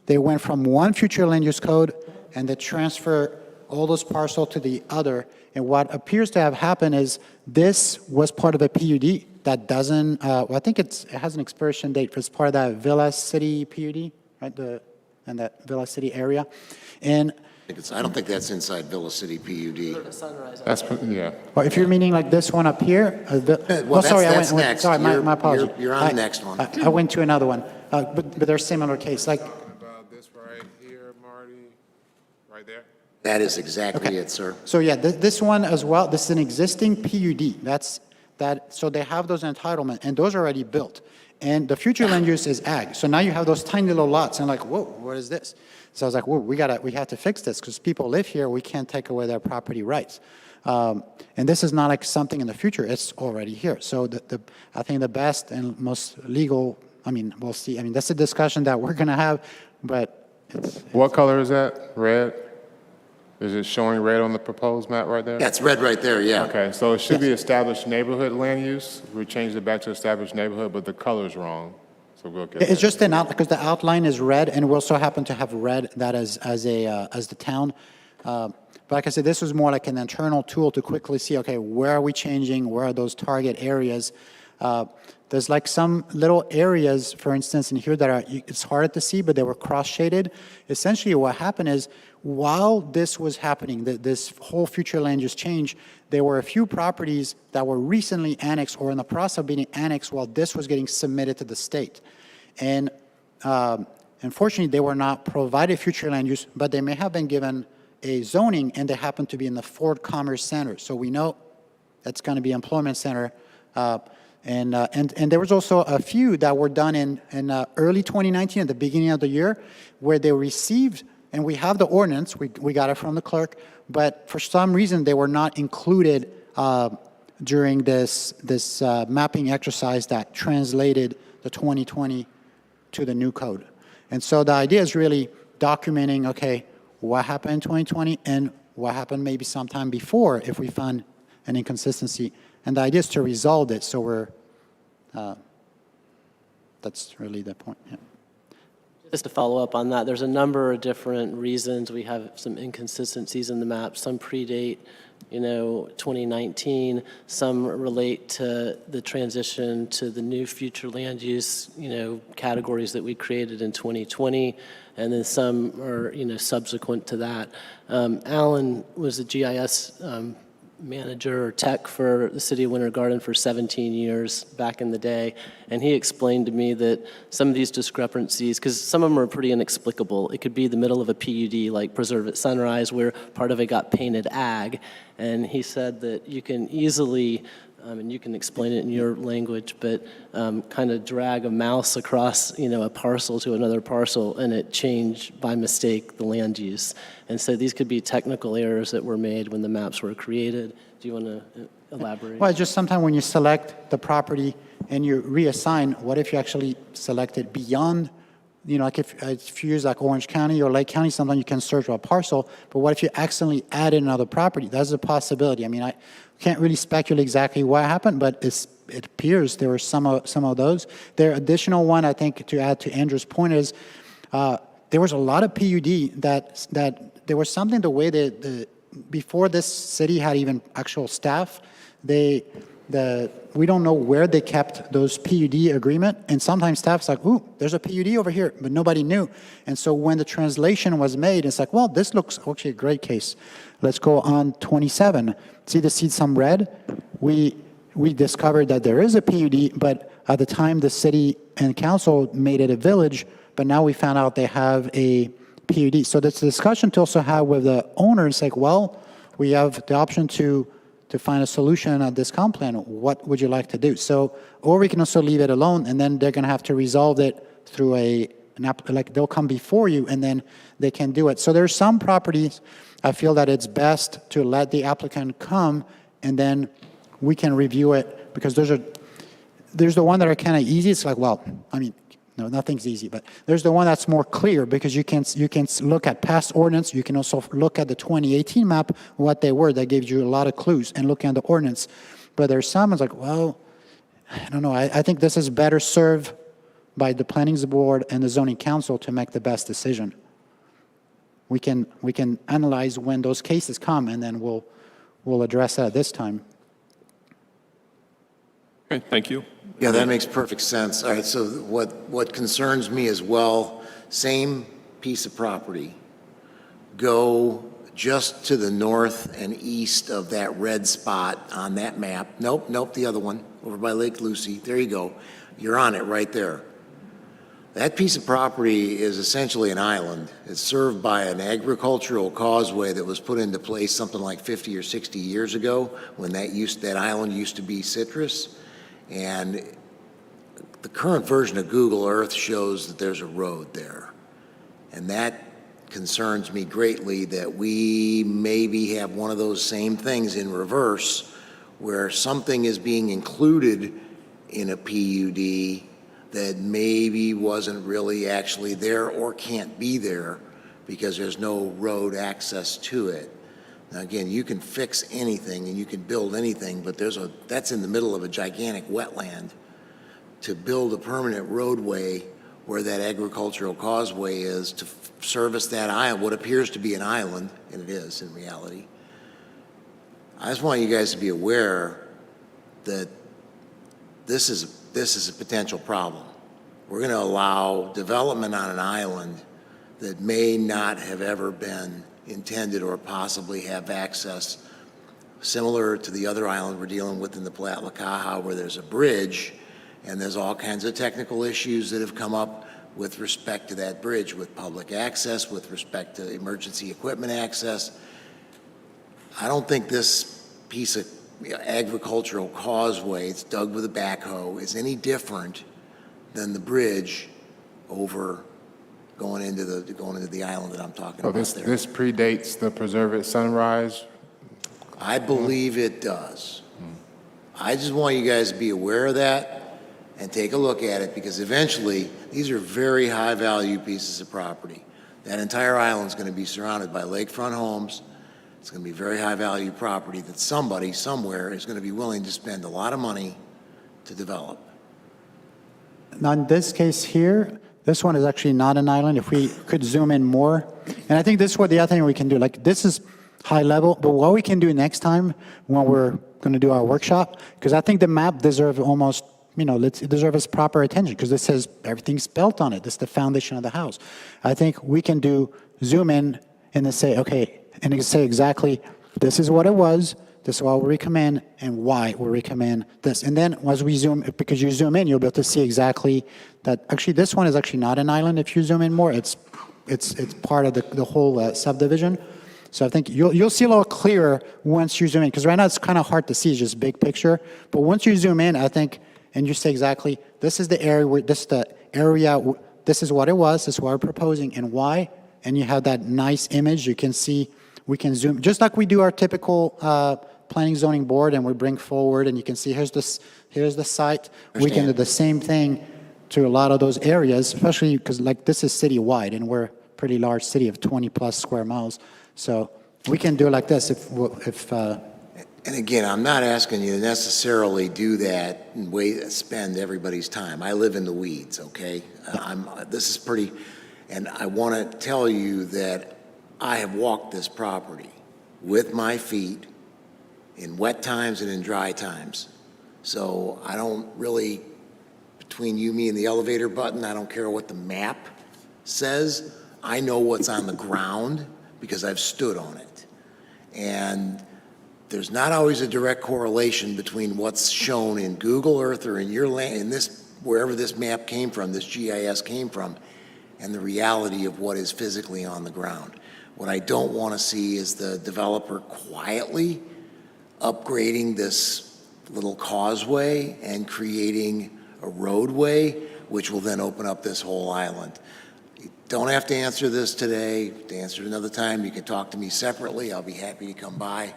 they went from one future land use code and they transfer all those parcels to the other. And what appears to have happened is this was part of a PUD that doesn't, well, I think it has an expiration date. It's part of that Villa City PUD, right? And that Villa City area. And I don't think that's inside Villa City PUD. That's, yeah. well, if you're meaning like this one up here, Well, that's next. Sorry, my apologies. You're on the next one. I went to another one, but they're similar case. Like About this right here, Marty, right there. That is exactly it, sir. so, yeah, this one as well. This is an existing PUD. So they have those entitlements, and those are already built. And the future land use is ag. So now you have those tiny little lots, and like, whoa, what is this? So I was like, whoa, we have to fix this because people live here. We can't take away their property rights. And this is not like something in the future. It's already here. So I think the best and most legal, I mean, we'll see. I mean, that's a discussion that we're going to have, but it's. What color is that? Red? Is it showing red on the proposed map right there? Yeah, it's red right there, yeah. Okay, so it should be established neighborhood land use. We changed it back to established neighborhood, but the color's wrong. So we'll get It's that. just an out, because the outline is red, and we also happen to have red that as the town. But like I said, this was more like an internal tool to quickly see, okay, where are we changing? Where are those target areas? There's like some little areas, for instance, in here that are, it's harder to see, but they were cross-shaded. Essentially, what happened is, while this was happening, this whole future land use change, there were a few properties that were recently annexed or in the process of being annexed while this was getting submitted to the state. And unfortunately, they were not provided future land use, but they may have been given a zoning, and they happen to be in the Ford Commerce Center. So we know that's going to be employment center. And there was also a few that were done in early 2019, at the beginning of the year, where they received, and we have the ordinance, we got it from the clerk, but for some reason they were not included during this mapping exercise that translated the 2020 to the new code. And so the idea is really documenting, okay, what happened in 2020 and what happened maybe sometime before if we found an inconsistency. And the idea is to resolve it, so we're, that's really the point, yeah. Just to follow up on that, there's a number of different reasons we have some inconsistencies in the map. Some predate, 2019. Some relate to the transition to the new future land use, categories that we created in 2020. And then some are, subsequent to that. Alan was a GIS manager or tech for the city of Winter Garden for 17 years back in the day, and he explained to me that some of these discrepancies, because some of them are pretty inexplicable. It could be the middle of a PUD, like Preserve at Sunrise, where part of it got painted ag, and he said that you can easily, and you can explain it in your language, but kind of drag a mouse across, a parcel to another parcel, and it changed by mistake the land use. And so these could be technical errors that were made when the maps were created. Do you want to elaborate? Well, just sometimes when you select the property and you reassign, what if you actually select it beyond, like if you use like Orange County or Lake County, sometimes you can search for a parcel, but what if you accidentally added another property? That's a possibility. I mean, I can't really speculate exactly what happened, but it appears there were some of those. There are additional one, I think, to add to Andrew's point is, there was a lot of PUD that there was something the way that before this city had even actual staff, we don't know where they kept those PUD agreement, and sometimes staff's like, ooh, there's a PUD over here, but nobody knew. And so when the translation was made, it's like, well, this looks actually a great case. Let's go on 27. See some red? We discovered that there is a PUD, but at the time the city and council made it a village, but now we found out they have a PUD. So that's a discussion to also have with the owners, like, well, we have the option to find a solution at this comp plan. What would you like to do? So, or we can also leave it alone, and then they're going to have to resolve it through like they'll come before you, and then they can do it. So there's some properties I feel that it's best to let the applicant come, and then we can review it, because there's the one that are kind of easy. It's like, well, I mean, no, nothing's easy, but there's the one that's more clear, because you can look at past ordinance. You can also look at the 2018 map, what they were. That gives you a lot of clues, and looking at the ordinance. But there's some, it's like, well, I don't know. I think this is better served by the planning board and the zoning council to make the best decision. We can analyze when those cases come, and then we'll address that at this time. Okay, thank you. Yeah, that makes perfect sense. All right, so what concerns me as well, same piece of property, go just to the north and east of that red spot on that map. Nope, the other one, over by Lake Lucy. There you go. You're on it right there. That piece of property is essentially an island. It's served by an agricultural causeway that was put into place something like 50 or 60 years ago, when that island used to be citrus. And the current version of Google Earth shows that there's a road there. And that concerns me greatly, that we maybe have one of those same things in reverse, where something is being included in a PUD that maybe wasn't really actually there or can't be there because there's no road access to it. Now, again, you can fix anything and you can build anything, but that's in the middle of a gigantic wetland. To build a permanent roadway where that agricultural causeway is to service that island, what appears to be an island, and it is in reality. I just want you guys to be aware that this is a potential problem. We're going to allow development on an island that may not have ever been intended or possibly have access, similar to the other island we're dealing with in the Plat-La-Caja, where there's a bridge and there's all kinds of technical issues that have come up with respect to that bridge, with public access, with respect to emergency equipment access. I don't think this piece of agricultural causeway, it's dug with a backhoe, is any different than the bridge over going into the island that I'm talking So about there. this predates the Preserve It Sunrise? I believe it does. I just want you guys to be aware of that and take a look at it, because eventually, these are very high-value pieces of property. That entire island's going to be surrounded by lakefront homes. It's going to be very high-value property that somebody, somewhere, is going to be willing to spend a lot of money to develop. Now, in this case here, this one is actually not an island. If we could zoom in more, and I think this is what the other thing we can do. Like, this is high level, but what we can do next time when we're going to do our workshop, because I think the map deserves almost, it deserves proper attention, because this says everything's built on it. This is the foundation of the house. I think we can zoom in and then say, okay, and say exactly, this is what it was, this is what we recommend, and why we recommend this. And then as we zoom, because you zoom in, you'll be able to see exactly that. Actually, this one is actually not an island. If you zoom in more, it's part of the whole subdivision. So I think you'll see a little clearer once you zoom in, because right now it's kind of hard to see, it's just big picture. But once you zoom in, I think, and you say exactly, this is the area where, this is what it was, this is what we're proposing, and why. And you have that nice image. You can see, we can zoom, just like we do our typical planning zoning board, and we bring forward, and you can see here's the site. We can do the same thing to a lot of those areas, especially because like this is citywide, and we're a pretty large city of 20 plus square miles. So we can do it like this if And again, I'm not asking you to necessarily do that and spend everybody's time. I live in the weeds, okay? This is pretty, and I want to tell you that I have walked this property with my feet in wet times and in dry times. So I don't really, between you, me, and the elevator button, I don't care what the map says. I know what's on the ground because I've stood on it. And there's not always a direct correlation between what's shown in Google Earth or in your land, in this, wherever this map came from, this GIS came from, and the reality of what is physically on the ground. What I don't want to see is the developer quietly upgrading this little causeway and creating a roadway, which will then open up this whole island. You don't have to answer this today. To answer it another time, you can talk to me separately. I'll be happy to come by.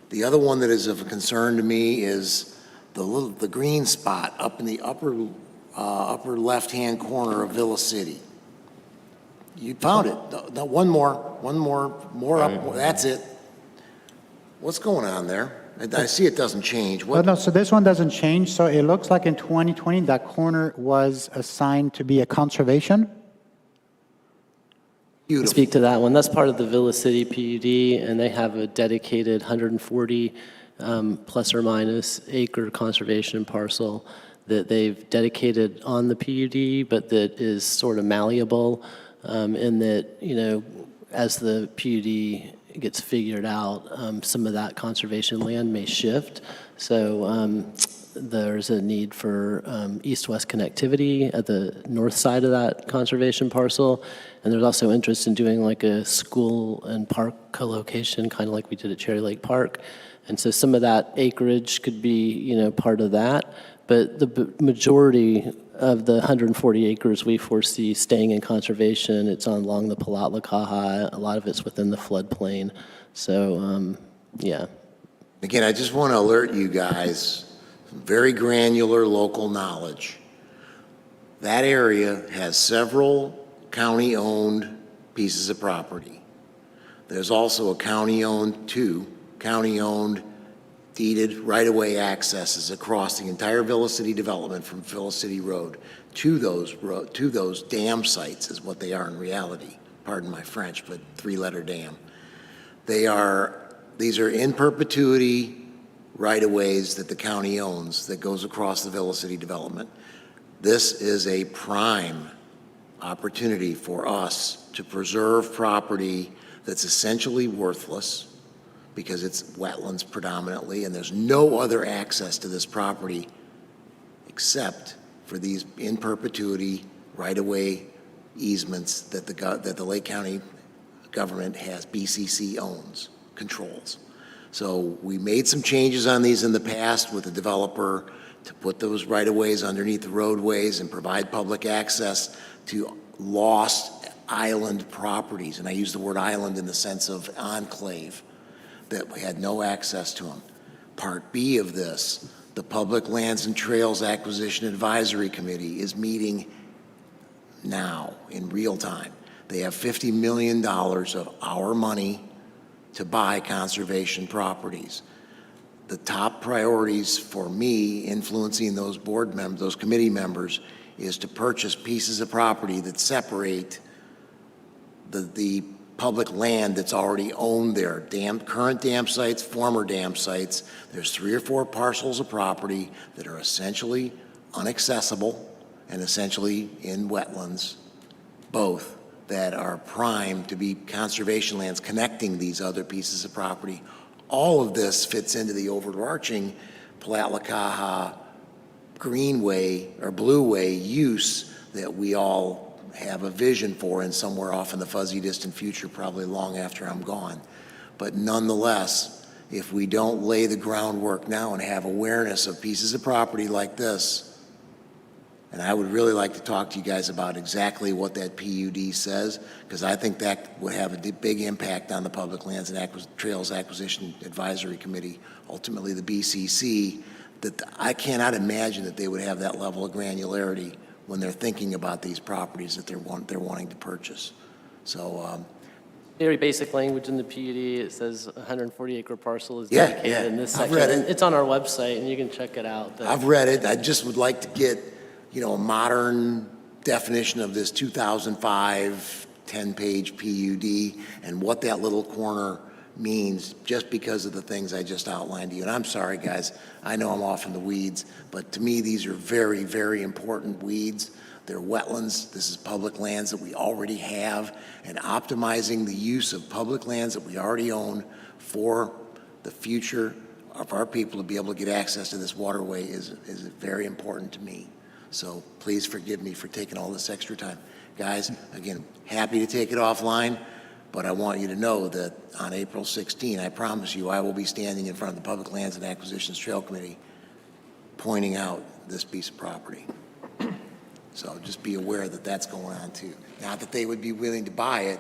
The other one that is of concern to me is the green spot up in the upper left-hand corner of Villa City. You found it. No, one more up. That's it. What's going on there? I see it doesn't change. Well, no, so this one doesn't change. So it looks like in 2020, that corner was assigned to be a conservation. Beautiful. Speak to that one. That's part of the Villa City PUD, and they have a dedicated 140 plus or minus acre conservation parcel that they've dedicated on the PUD, but that is sort of malleable in that, as the PUD gets figured out, some of that conservation land may shift. So there's a need for east-west connectivity at the north side of that conservation parcel. And there's also interest in doing like a school and park co-location, kind of like we did at Cherry Lake Park. And so some of that acreage could be, part of that. But the majority of the 140 acres we foresee staying in conservation. It's along the Plat-La-Caja. A lot of it's within the floodplain. So, yeah. Again, I just want to alert you guys, very granular local knowledge. That area has several county-owned pieces of property. There's also a county-owned, county-owned deeded right-of-way accesses across the entire Villa City development from Villa City Road to those dam sites is what they are in reality. Pardon my French, but three-letter dam. These are in perpetuity right-of-ways that the county owns that goes across the Villa City development. This is a prime opportunity for us to preserve property that's essentially worthless because it's wetlands predominantly, and there's no other access to this property except for these in perpetuity right-of-way easements that the Lake County government has, BCC owns, controls. So we made some changes on these in the past with the developer to put those right-of-ways underneath the roadways and provide public access to lost island properties. And I use the word island in the sense of enclave, that we had no access to them. Part B of this, the Public Lands and Trails Acquisition Advisory Committee is meeting now in real time. They have $50 million of our money to buy conservation properties. The top priorities for me influencing those board members, those committee members, is to purchase pieces of property that separate the public land that's already owned there, current dam sites, former dam sites. There's 3 or 4 parcels of property that are essentially inaccessible and essentially in wetlands, both, that are primed to be conservation lands connecting these other pieces of property. All of this fits into the overarching Palatka Greenway or Blueway use that we all have a vision for, and somewhere off in the fuzzy distant future, probably long after I'm gone. But nonetheless, if we don't lay the groundwork now and have awareness of pieces of property like this, and I would really like to talk to you guys about exactly what that PUD says, because I think that would have a big impact on the Public Lands and Trails Acquisition Advisory Committee, ultimately the BCC, that I cannot imagine that they would have that level of granularity when they're thinking about these properties that they're wanting to purchase. So, Very basic language in the PUD. It says 140-acre parcel is Yeah, dedicated yeah. in this I've section. read it. And it's on our website, and you can check it out. I've read it. I just would like to get, a modern definition of this 2005 10-page PUD and what that little corner means, just because of the things I just outlined to you. And I'm sorry, guys, I know I'm off in the weeds, but to me, these are very, very important weeds. They're wetlands. This is public lands that we already have, and optimizing the use of public lands that we already own for the future of our people to be able to get access to this waterway is very important to me. So please forgive me for taking all this extra time. Guys, again, happy to take it offline, but I want you to know that on April 16, I promise you, I will be standing in front of the Public Lands and Acquisitions Trail Committee pointing out this piece of property. So just be aware that that's going on too. Not that they would be willing to buy it,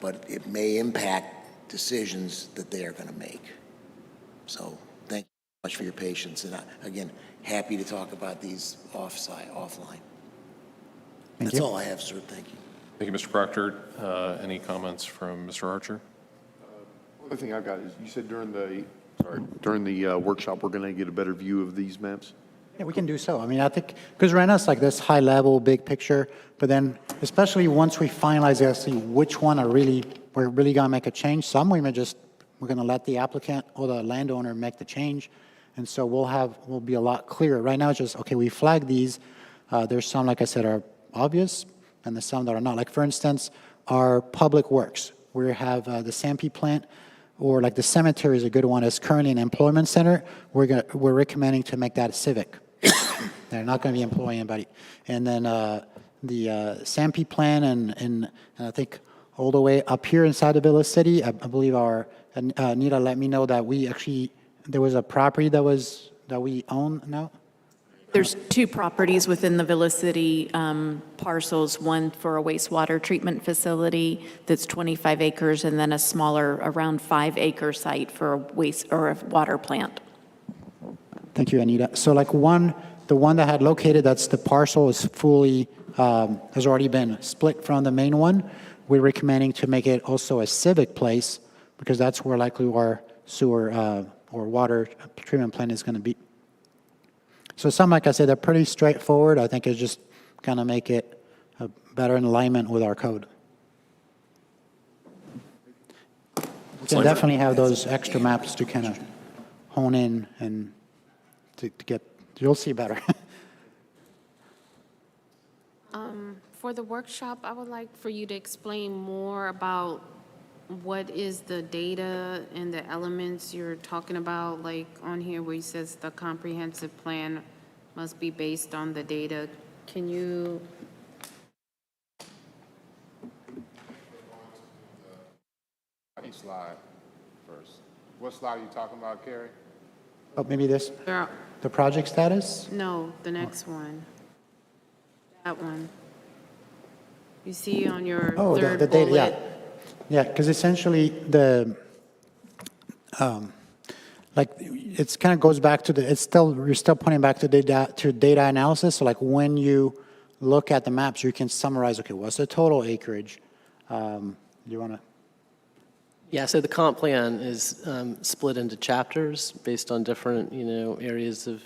but it may impact decisions that they are going to make. So thank you so much for your patience. And again, happy to talk about these offline. That's all I have, sir. Thank you. Thank you, Mr. Proctor. Any comments from Mr. Archer? Other thing I've got is, you said during the workshop, we're going to get a better view of these maps? Yeah, we can do so. I mean, I think, because right now it's like this high level, big picture, but then especially once we finalize it, see which one we're really gonna make a change. Some we're gonna let the applicant or the landowner make the change. And so we'll be a lot clearer. Right now it's just, okay, we flag these. There's some, like I said, are obvious, and there's some that are not. Like, for instance, our public works. We have the Sampe plant, or like the cemetery is a good one. It's currently an employment center. We're recommending to make that a civic. They're not going to be employing anybody. And then the Sampe plan, and I think all the way up here inside the Villa City, I believe Anita let me know that there was a property that we own now. There's 2 properties within the Villa City parcels, one for a wastewater treatment facility that's 25 acres, and then a smaller, around 5-acre site for a water plant. Thank you, Anita. So like the one that had located, that's the parcel is fully, has already been split from the main one. we're recommending to make it also a civic place, because that's where likely our sewer or water treatment plant is going to be. So some, like I said, they're pretty straightforward. I think it's just kind of make it better in alignment with our code. We can definitely have those extra maps to kind of hone in and to get, you'll see better. For the workshop, I would like for you to explain more about what is the data and the elements you're talking about, like on here where he says the comprehensive plan must be based on the data. Can you? Each slide first. What slide are you talking about, Carrie? Oh, maybe this, the project status? No, the next one. That one. You see on your Oh, third the data, bullet. yeah. Yeah, because essentially like it's kind of goes back to we're still pointing back to data analysis. So like when you look at the maps, you can summarize, okay, what's the total acreage? You want to? Yeah, so the comp plan is split into chapters based on different, areas of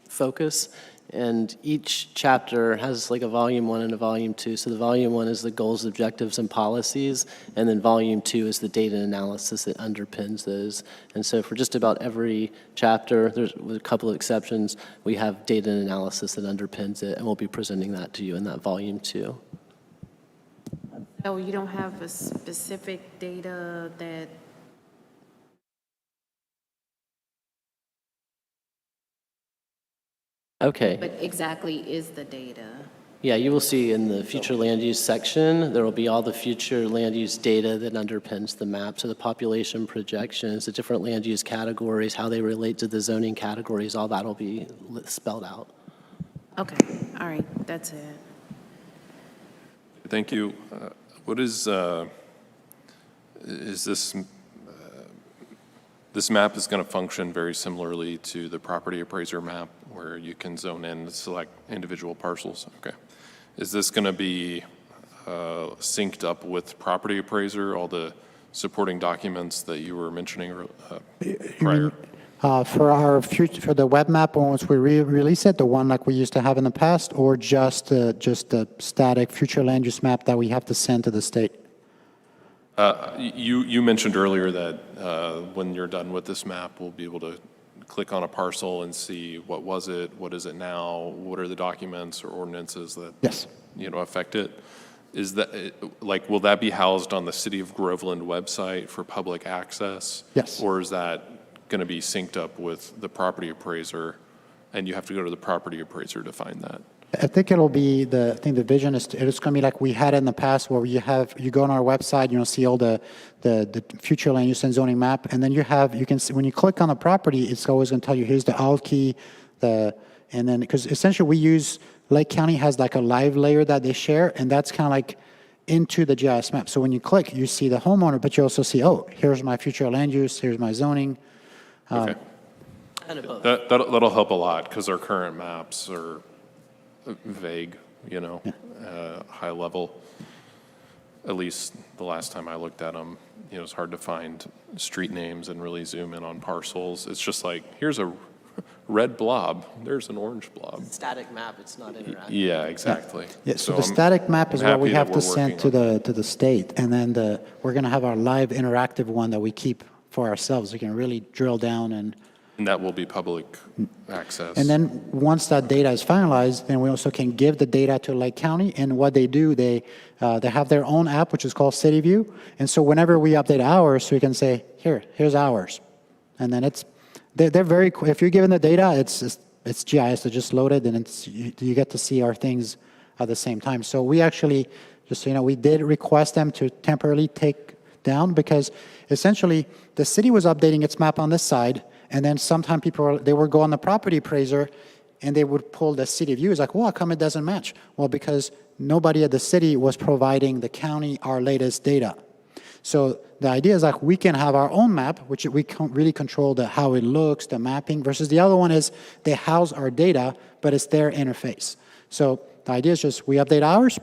focus. And each chapter has like a volume 1 and a volume 2. So the volume 1 is the goals, objectives, and policies. And then volume 2 is the data analysis that underpins those. And so for just about every chapter, there's with a couple of exceptions, we have data analysis that underpins it. And we'll be presenting that to you in that volume 2. Oh, you don't have a specific data that, Okay. but exactly is the data? Yeah, you will see in the future land use section, there will be all the future land use data that underpins the map. So the population projections, the different land use categories, how they relate to the zoning categories, all that will be spelled out. Okay, all right, that's it. Thank you. What is this, this map is going to function very similarly to the property appraiser map where you can zone in and select individual parcels? Okay. Is this going to be synced up with property appraiser, all the supporting documents that you were mentioning prior? For the web map, once we release it, the one like we used to have in the past, or just the static future land use map that we have to send to the state? You mentioned earlier that when you're done with this map, we'll be able to click on a parcel and see what was it, what is it now, what are the documents or ordinances that Yes. Affect it. Is that like, will that be housed on the City of Groveland website for public access? Yes. Or is that going to be synced up with the property appraiser, and you have to go to the property appraiser to find that? I think it'll be the vision is it's going to be like we had in the past, where you go on our website, see all the future land use and zoning map, and then you can see when you click on the property, it's always going to tell you here's the alt key, and then because essentially we use Lake County has like a live layer that they share, and that's kind of like into the GIS map. So when you click, you see the homeowner, but you also see, oh, here's my future land use, here's my zoning. Okay. That'll help a lot because our current maps are vague, high level. At least the last time I looked at them, it's hard to find street names and really zoom in on parcels. It's just like, here's a red blob, there's an orange blob. Static map, it's not interactive. Yeah, exactly. Yeah, so the static map is what we have to send to the state, and then we're going to have our live interactive one that we keep for ourselves. We can really drill down and that will be public access. And then once that data is finalized, then we also can give the data to Lake County. And what they do, they have their own app, which is called City View. And so whenever we update ours, we can say, here's ours. And then they're very quick. If you're given the data, it's GIS, so just load it, and you get to see our things at the same time. So we actually, just so you know, we did request them to temporarily take down, because essentially the city was updating its map on this side, and then sometimes they would go on the property appraiser and they would pull the city view. It's like, well, how come it doesn't match? Well, because nobody at the city was providing the county our latest data. So the idea is like we can have our own map, which we can really control how it looks, the mapping, versus the other one is they house our data, but it's their interface. So the idea is just we update ours,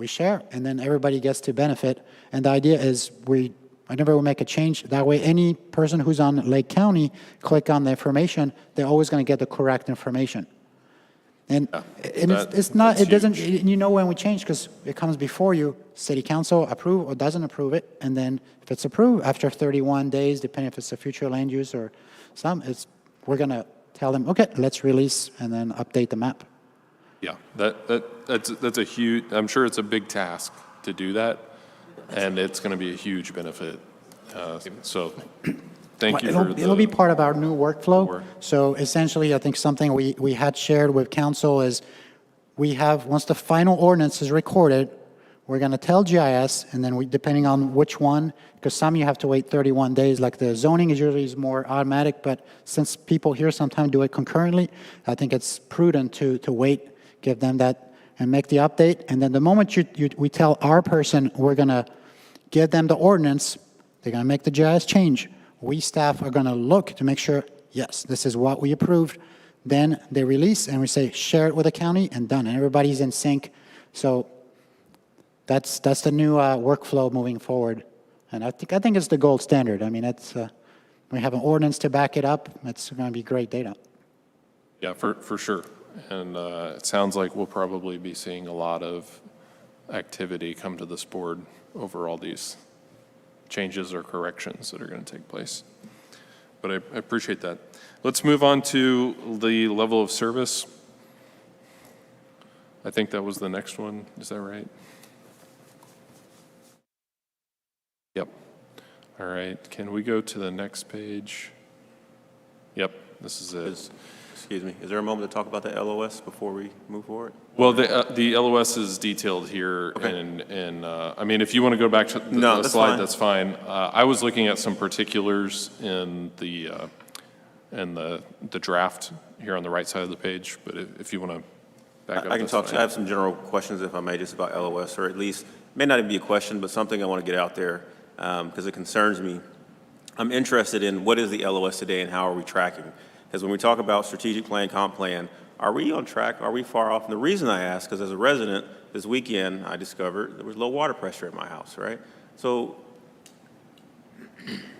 we share, and then everybody gets to benefit. And the idea is whenever we make a change, that way any person who's on Lake County, click on the information, they're always going to get the correct information. And it's not, that's it doesn't, huge. you know when we change, because it comes before you, city council approve or doesn't approve it, and then if it's approved, after 31 days, depending if it's a future land use or we're going to tell them, okay, let's release and then update the map. Yeah, that's a huge, I'm sure it's a big task to do that, and it's going to be a huge benefit. So thank you for the. It'll be part of our new workflow. Work. So essentially, I think something we had shared with council is once the final ordinance is recorded, we're going to tell GIS, and then depending on which one, because some you have to wait 31 days, like the zoning is usually more automatic, but since people here sometimes do it concurrently, I think it's prudent to wait, give them that, and make the update. And then the moment we tell our person we're going to give them the ordinance, they're going to make the GIS change. We staff are going to look to make sure, yes, this is what we approved. Then they release, and we say, share it with the county, and done. And everybody's in sync. So that's the new workflow moving forward. And I think it's the gold standard. I mean, we have an ordinance to back it up. It's going to be great data. Yeah, for sure. And it sounds like we'll probably be seeing a lot of activity come to this board over all these changes or corrections that are going to take place. But I appreciate that. Let's move on to the level of service. I think that was the next one. Is that right? Yep. All right. Can we go to the next page? Yep, this is it. Excuse me, is there a moment to talk about the LOS before we move forward? Well, the LOS is detailed here, and I mean, if you want to go back to the that's slide, fine. that's fine. I was looking at some particulars in the draft here on the right side of the page, but if you want to back up, I can that's talk, fine. I have some general questions, if I may, just about LOS, or at least, may not even be a question, but something I want to get out there, because it concerns me. I'm interested in what is the LOS today and how are we tracking? Because when we talk about strategic plan, comp plan, are we on track? Are we far off? And the reason I ask, because as a resident, this weekend, I discovered there was low water pressure at my house, right? So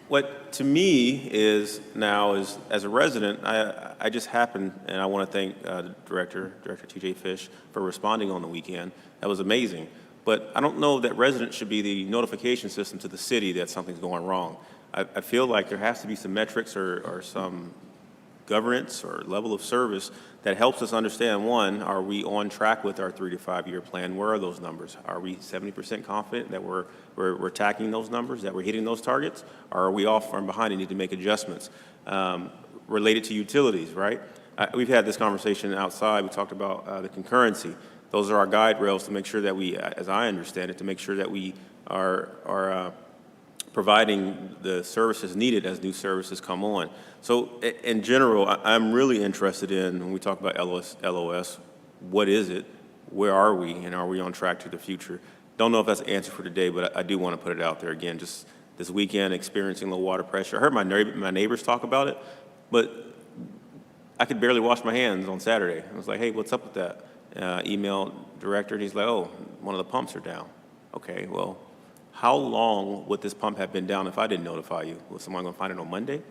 what to me is now is, as a resident, I just happened, and I want to thank Director TJ Fish for responding on the weekend. That was amazing. But I don't know that residents should be the notification system to the city that something's going wrong. I feel like there has to be some metrics or some governance or level of service that helps us understand, one, are we on track with our 3 to 5 year plan? Where are those numbers? Are we 70% confident that we're attacking those numbers, that we're hitting those targets? Or are we off and behind and need to make adjustments? Related to utilities, right? We've had this conversation outside. We talked about the concurrency. Those are our guide rails to make sure that we, as I understand it, to make sure that we are providing the services needed as new services come on. So in general, I'm really interested in, when we talk about LOS, what is it, where are we, and are we on track to the future? Don't know if that's the answer for today, but I do want to put it out there again. Just this weekend, experiencing low water pressure. I heard my neighbors talk about it, but I could barely wash my hands on Saturday. I was like, hey, what's up with that? Email director, and he's like, oh, one of the pumps are down. Okay, well, how long would this pump have been down if I didn't notify you? Was someone going to find it on Monday?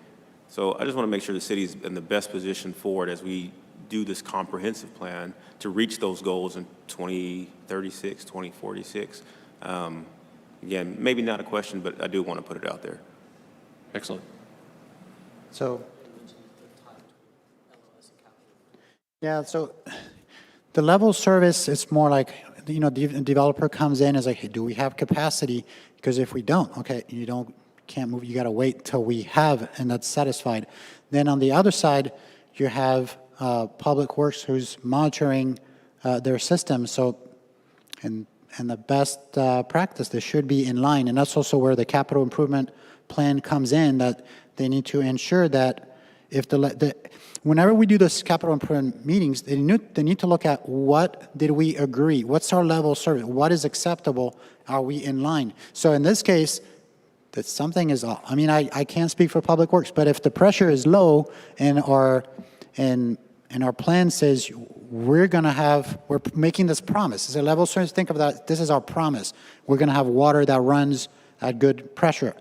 So I just want to make sure the city's in the best position forward as we do this comprehensive plan to reach those goals in 2036, 2046. Again, maybe not a question, but I do want to put it out there. Excellent. So, yeah, so the level of service, it's more like, the developer comes in as like, hey, do we have capacity? Because if we don't, okay, can't move, you got to wait till we have, and that's satisfied. Then on the other side, you have Public Works who's monitoring their system. So, and the best practice, they should be in line. And that's also where the capital improvement plan comes in, that they need to ensure that if whenever we do this capital improvement meetings, they need to look at what did we agree? What's our level of service? What is acceptable? Are we in line? So in this case, that something is off. I mean, I can't speak for Public Works, but if the pressure is low and And our plan says we're making this promise. It's a level service. Think of that. This is our promise. We're going to have water that runs at good pressure.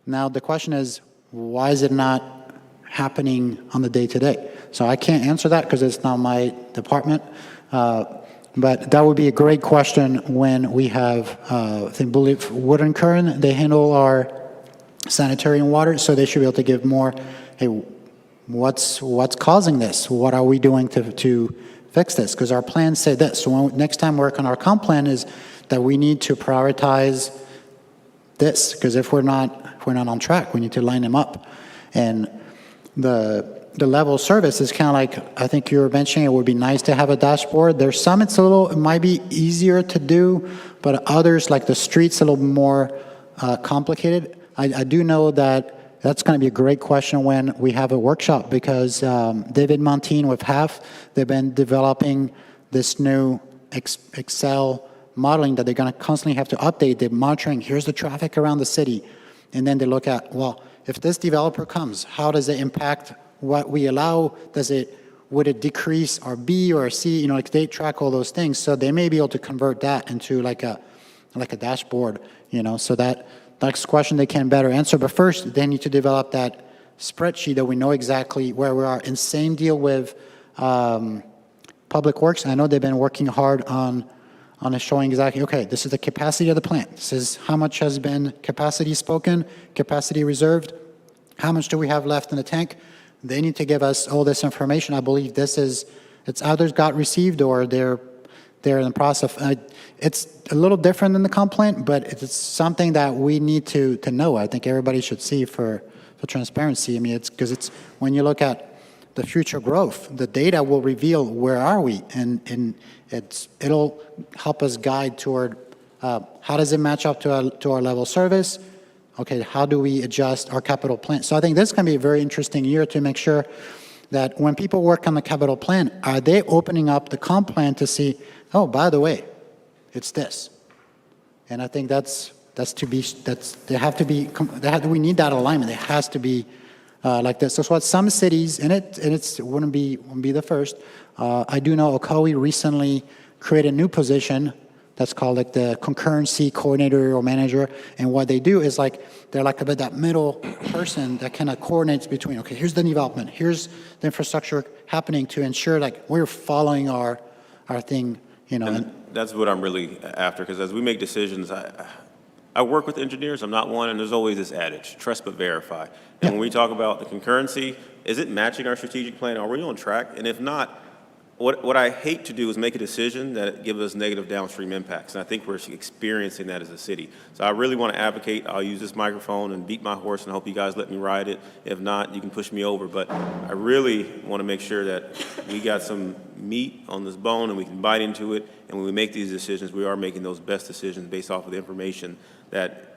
Now, the question is, why is it not happening on the day-to-day? So I can't answer that because it's not my department. But that would be a great question when we have, I believe, Wood and Kern, they handle our sanitary and water, so they should be able to give more, hey, what's causing this? What are we doing to fix this? Because our plans say this. So next time we work on our comp plan is that we need to prioritize this, because if we're not on track, we need to line them up. And the level of service is kind of like, I think you were mentioning, it would be nice to have a dashboard. There's some it might be easier to do, but others, like the streets, a little more complicated. I do know that that's going to be a great question when we have a workshop, because David Montine with HAF, they've been developing this new Excel modeling that they're going to constantly have to update. They're monitoring, here's the traffic around the city. And then they look at, well, if this developer comes, how does it impact what we allow? Would it decrease our B or C? Like they track all those things. So they may be able to convert that into like a dashboard, so that next question they can better answer. But first, they need to develop that spreadsheet that we know exactly where we are. And same deal with Public Works. I know they've been working hard on showing exactly, okay, this is the capacity of the plant. This is how much has been capacity spoken, capacity reserved. How much do we have left in the tank? They need to give us all this information. I believe it's either got received or they're in the process. It's a little different than the comp plan, but it's something that we need to know. I think everybody should see for transparency. I mean, it's when you look at the future growth, the data will reveal where are we, and it'll help us guide toward how does it match up to our level of service. Okay, how do we adjust our capital plan? So I think this is going to be a very interesting year to make sure that when people work on the capital plan, are they opening up the comp plan to see, oh, by the way, it's this. And I think we need that alignment. It has to be like this. So what some cities, and it wouldn't be the first. I do know Ocoee recently created a new position that's called like the concurrency coordinator or manager. And what they do is they're like a bit that middle person that kind of coordinates between, okay, here's the development, here's the infrastructure happening to ensure we're following our thing, And that's what I'm really after, because as we make decisions, I work with engineers, I'm not one, and there's always this adage, trust but verify. And when we talk about the concurrency, is it matching our strategic plan? Are we on track? And if not, what I hate to do is make a decision that gives us negative downstream impacts, and I think we're experiencing that as a city. So I really want to advocate. I'll use this microphone and beat my horse, and I hope you guys let me ride it. If not, you can push me over. But I really want to make sure that we got some meat on this bone and we can bite into it, and when we make these decisions, we are making those best decisions based off of the information that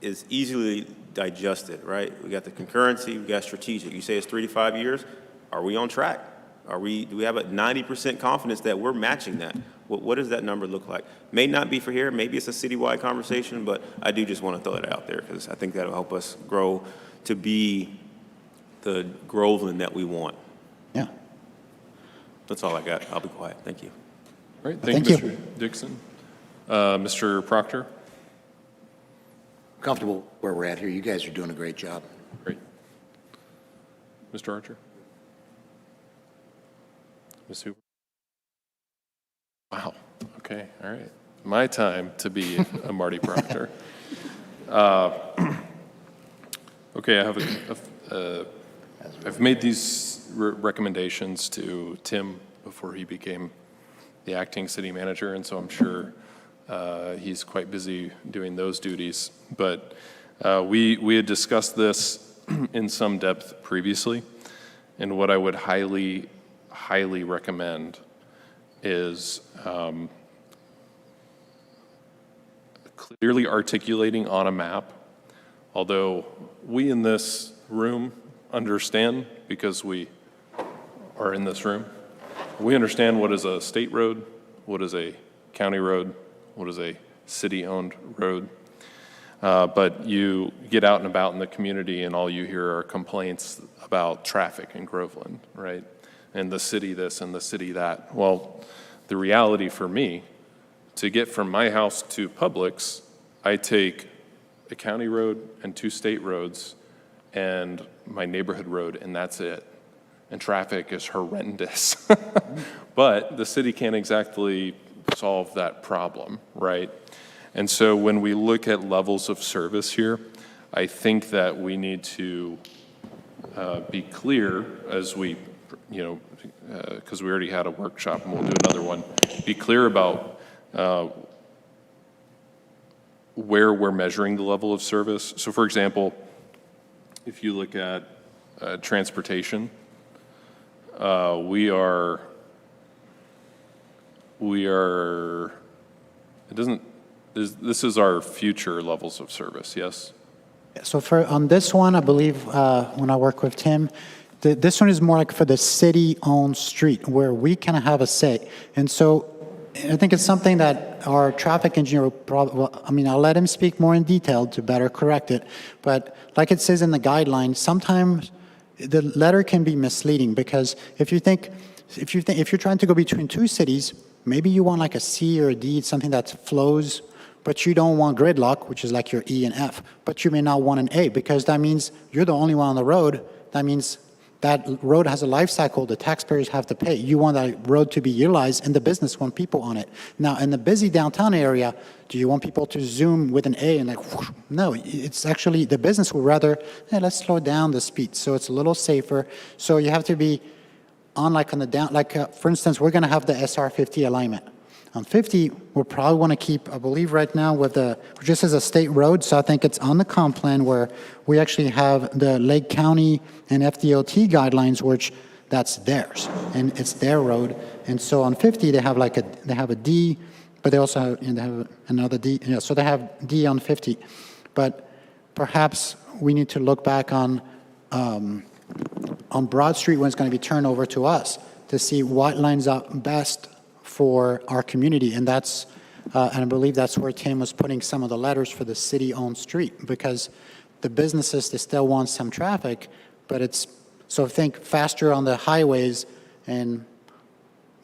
is easily digested, right? We got the concurrency, we got strategic. You say it's 3 to 5 years. Are we on track? Do we have a 90% confidence that we're matching that? What does that number look like? May not be for here, maybe it's a citywide conversation, but I do just want to throw it out there because I think that'll help us grow to be the Groveland that we want. Yeah. That's all I got. I'll be quiet. Thank you. All right, thank you, Mr. Dixon. Mr. Proctor? Comfortable where we're at here. You guys are doing a great job. Great. Mr. Archer? Ms. Hoover? Wow, okay, all right. My time to be a Marty Proctor. Okay, I've made these recommendations to Tim before he became the acting city manager, and so I'm sure he's quite busy doing those duties. But we had discussed this in some depth previously, and what I would highly recommend is clearly articulating on a map, although we in this room understand, because we are in this room, we understand what is a state road, what is a county road, what is a city-owned road. But you get out and about in the community and all you hear are complaints about traffic in Groveland, right? and the city this and the city that. Well, the reality for me, to get from my house to Publix, I take a county road and 2 state roads and my neighborhood road, and that's it. And traffic is horrendous. But the city can't exactly solve that problem, right? And so when we look at levels of service here, I think that we need to be clear as we, because we already had a workshop and we'll do another one, be clear about where we're measuring the level of service. So for example, if you look at transportation, this is our future levels of service, yes? So on this one, I believe, when I work with Tim, this one is more like for the city-owned street, where we kind of have a say. And so I think it's something that our traffic engineer will probably, I'll let him speak more in detail to better correct it. But like it says in the guidelines, sometimes the letter can be misleading, because if you're trying to go between 2 cities, maybe you want like a C or a D, something that flows, but you don't want gridlock, which is like your E and F. But you may not want an A, because that means you're the only one on the road. That means that road has a life cycle. The taxpayers have to pay. You want that road to be utilized, and the business want people on it. Now, in the busy downtown area, do you want people to zoom with an A and like, whoosh? No, it's actually, the business would rather, hey, let's slow down the speed. So it's a little safer. So you have to be on the down, for instance, we're gonna have the SR 50 alignment. On 50, we'll probably want to keep, I believe right now, just as a state road, so I think it's on the comp plan where we actually have the Lake County and FDOT guidelines, which that's theirs, and it's their road. And so on 50, they have a D, but they also have, they have another D, so they have D on 50. But perhaps we need to look back on Broad Street when it's going to be turned over to us to see what lines up best for our community, and and I believe that's where Tim was putting some of the letters for the city-owned street, because the businesses, they still want some traffic, but so think faster on the highways and,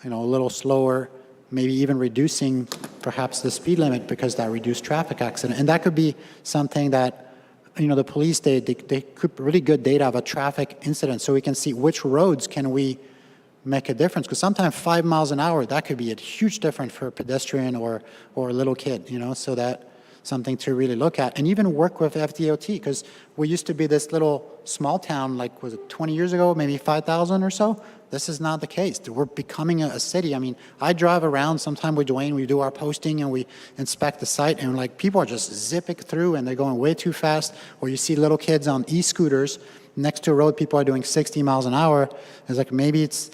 a little slower, maybe even reducing perhaps the speed limit, because that reduced traffic accident. And that could be something that, the police, they keep really good data of a traffic incident, so we can see which roads can we make a difference, because sometimes 5 miles an hour, that could be a huge difference for a pedestrian or a little kid, so that something to really look at, and even work with FDOT, because we used to be this little small town, was it 20 years ago, maybe 5,000 or so? This is not the case. We're becoming a city. I drive around sometime with Dwayne, we do our posting and we inspect the site, and people are just zipping through and they're going way too fast, or you see little kids on e-scooters next to a road, people are doing 60 miles an hour. It's like, maybe it's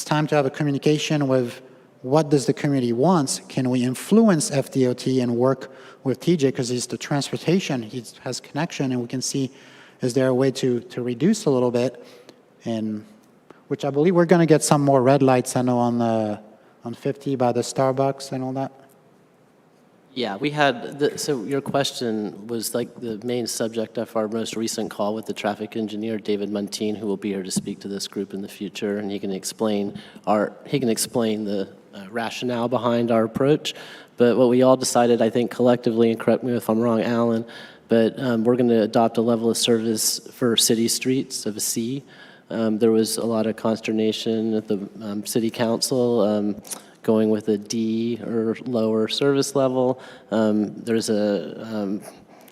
time to have a communication with what does the community wants. Can we influence FDOT and work with TJ, because he's the transportation, he has connection, and we can see, is there a way to reduce a little bit? And which I believe we're going to get some more red lights, I know, on 50 by the Starbucks and all that. Yeah, we had, so your question was the main subject of our most recent call with the traffic engineer, David Muntean, who will be here to speak to this group in the future, and he can explain the rationale behind our approach. But what we all decided, I think collectively, and correct me if I'm wrong, Alan, but we're going to adopt a level of service for city streets of a C. There was a lot of consternation at the city council going with a D or lower service level.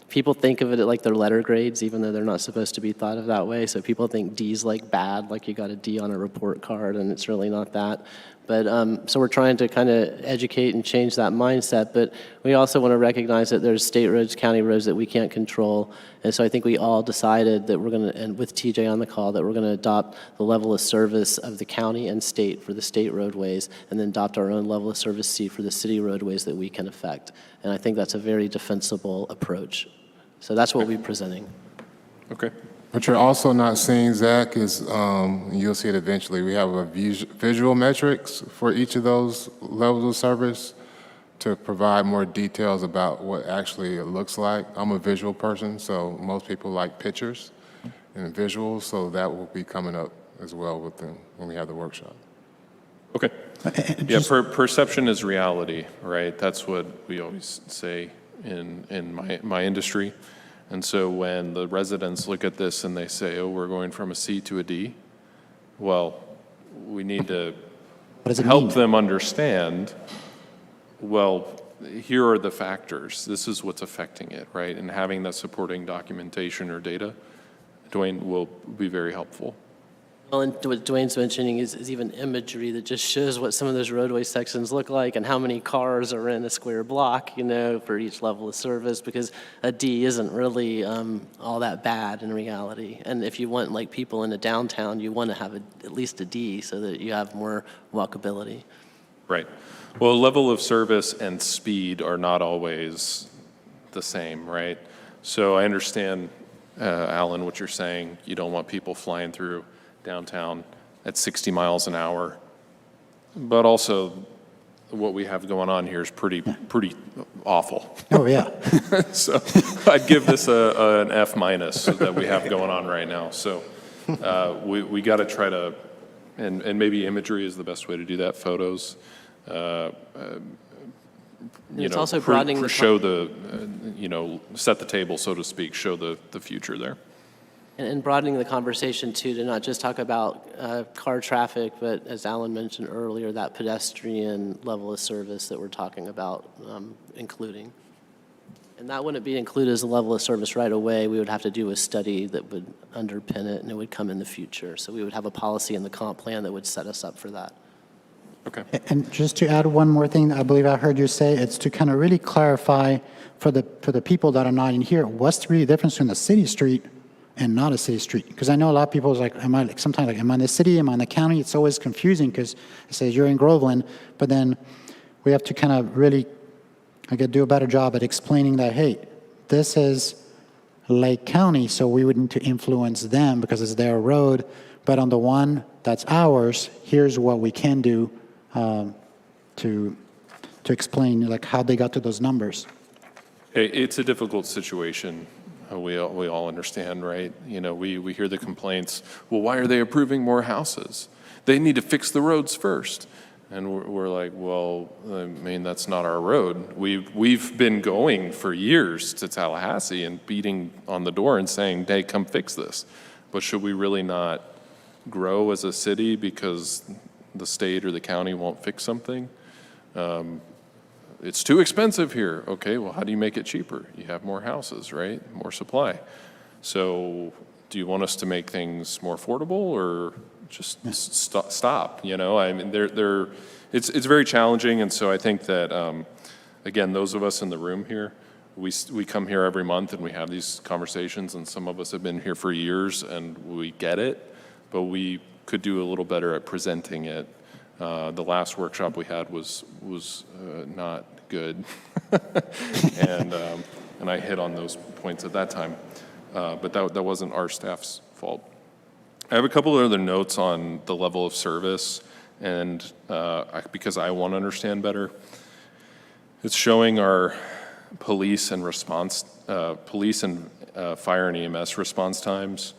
People think of it like their letter grades, even though they're not supposed to be thought of that way. So people think D's like bad, like you got a D on a report card, and it's really not that. But so we're trying to kind of educate and change that mindset. But we also want to recognize that there's state roads, county roads that we can't control. And so I think we all decided that we're going to, and with TJ on the call, that we're going to adopt the level of service of the county and state for the state roadways, and then adopt our own level of service C for the city roadways that we can affect. And I think that's a very defensible approach. So that's what we're presenting. Okay. What you're also not seeing, Zach, is, you'll see it eventually, we have a visual metrics for each of those levels of service to provide more details about what actually it looks like. I'm a visual person, so most people like pictures and visuals, so that will be coming up as well with them when we have the workshop. Okay. Yeah, perception is reality, right? That's what we always say in my industry. And so when the residents look at this and they say, oh, we're going from a C to a D, well, we need to What does it help mean? them understand, well, here are the factors. This is what's affecting it, right? And having that supporting documentation or data, Dwayne, will be very helpful. Well, and what Dwayne's mentioning is even imagery that just shows what some of those roadway sections look like and how many cars are in a square block, for each level of service, because a D isn't really all that bad in reality. And if you want like people in a downtown, you want to have at least a D so that you have more walkability. Right. Well, level of service and speed are not always the same, right? So I understand, Alan, what you're saying. You don't want people flying through downtown at 60 miles an hour. But also, what we have going on here is pretty awful. Oh, yeah. So I'd give this an F- that we have going on right now. So we got to try to, and maybe imagery is the best way to do that, photos. It's also broadening the show the, set the table, so to speak, show the future there. And broadening the conversation, too, to not just talk about car traffic, but as Alan mentioned earlier, that pedestrian level of service that we're talking about including. And that wouldn't be included as a level of service right away. We would have to do a study that would underpin it, and it would come in the future. So we would have a policy in the comp plan that would set us up for that. Okay. And just to add one more thing, I believe I heard you say, it's to kind of really clarify for the people that are not in here, what's the really difference between a city street and not a city street? Because I know a lot of people is like, am I in the city, am I in the county? It's always confusing because it says you're in Groveland, but then we have to kind of really, do a better job at explaining that, hey, this is Lake County, so we would need to influence them because it's their road, but on the one that's ours, here's what we can do to explain like how they got to those numbers. It's a difficult situation. We all understand, right? We hear the complaints. Well, why are they approving more houses? They need to fix the roads first. And we're like, well, I mean, that's not our road. We've been going for years to Tallahassee and beating on the door and saying, hey, come fix this. But should we really not grow as a city because the state or the county won't fix something? It's too expensive here. Okay, well, how do you make it cheaper? You have more houses, right? More supply. So do you want us to make things more affordable or just stop? I mean, it's very challenging. And so I think that, again, those of us in the room here, we come here every month and we have these conversations, and some of us have been here for years and we get it, but we could do a little better at presenting it. The last workshop we had was not good, and I hit on those points at that time, but that wasn't our staff's fault. I have a couple of other notes on the level of service, and because I want to understand better, it's showing our police and fire and EMS response times.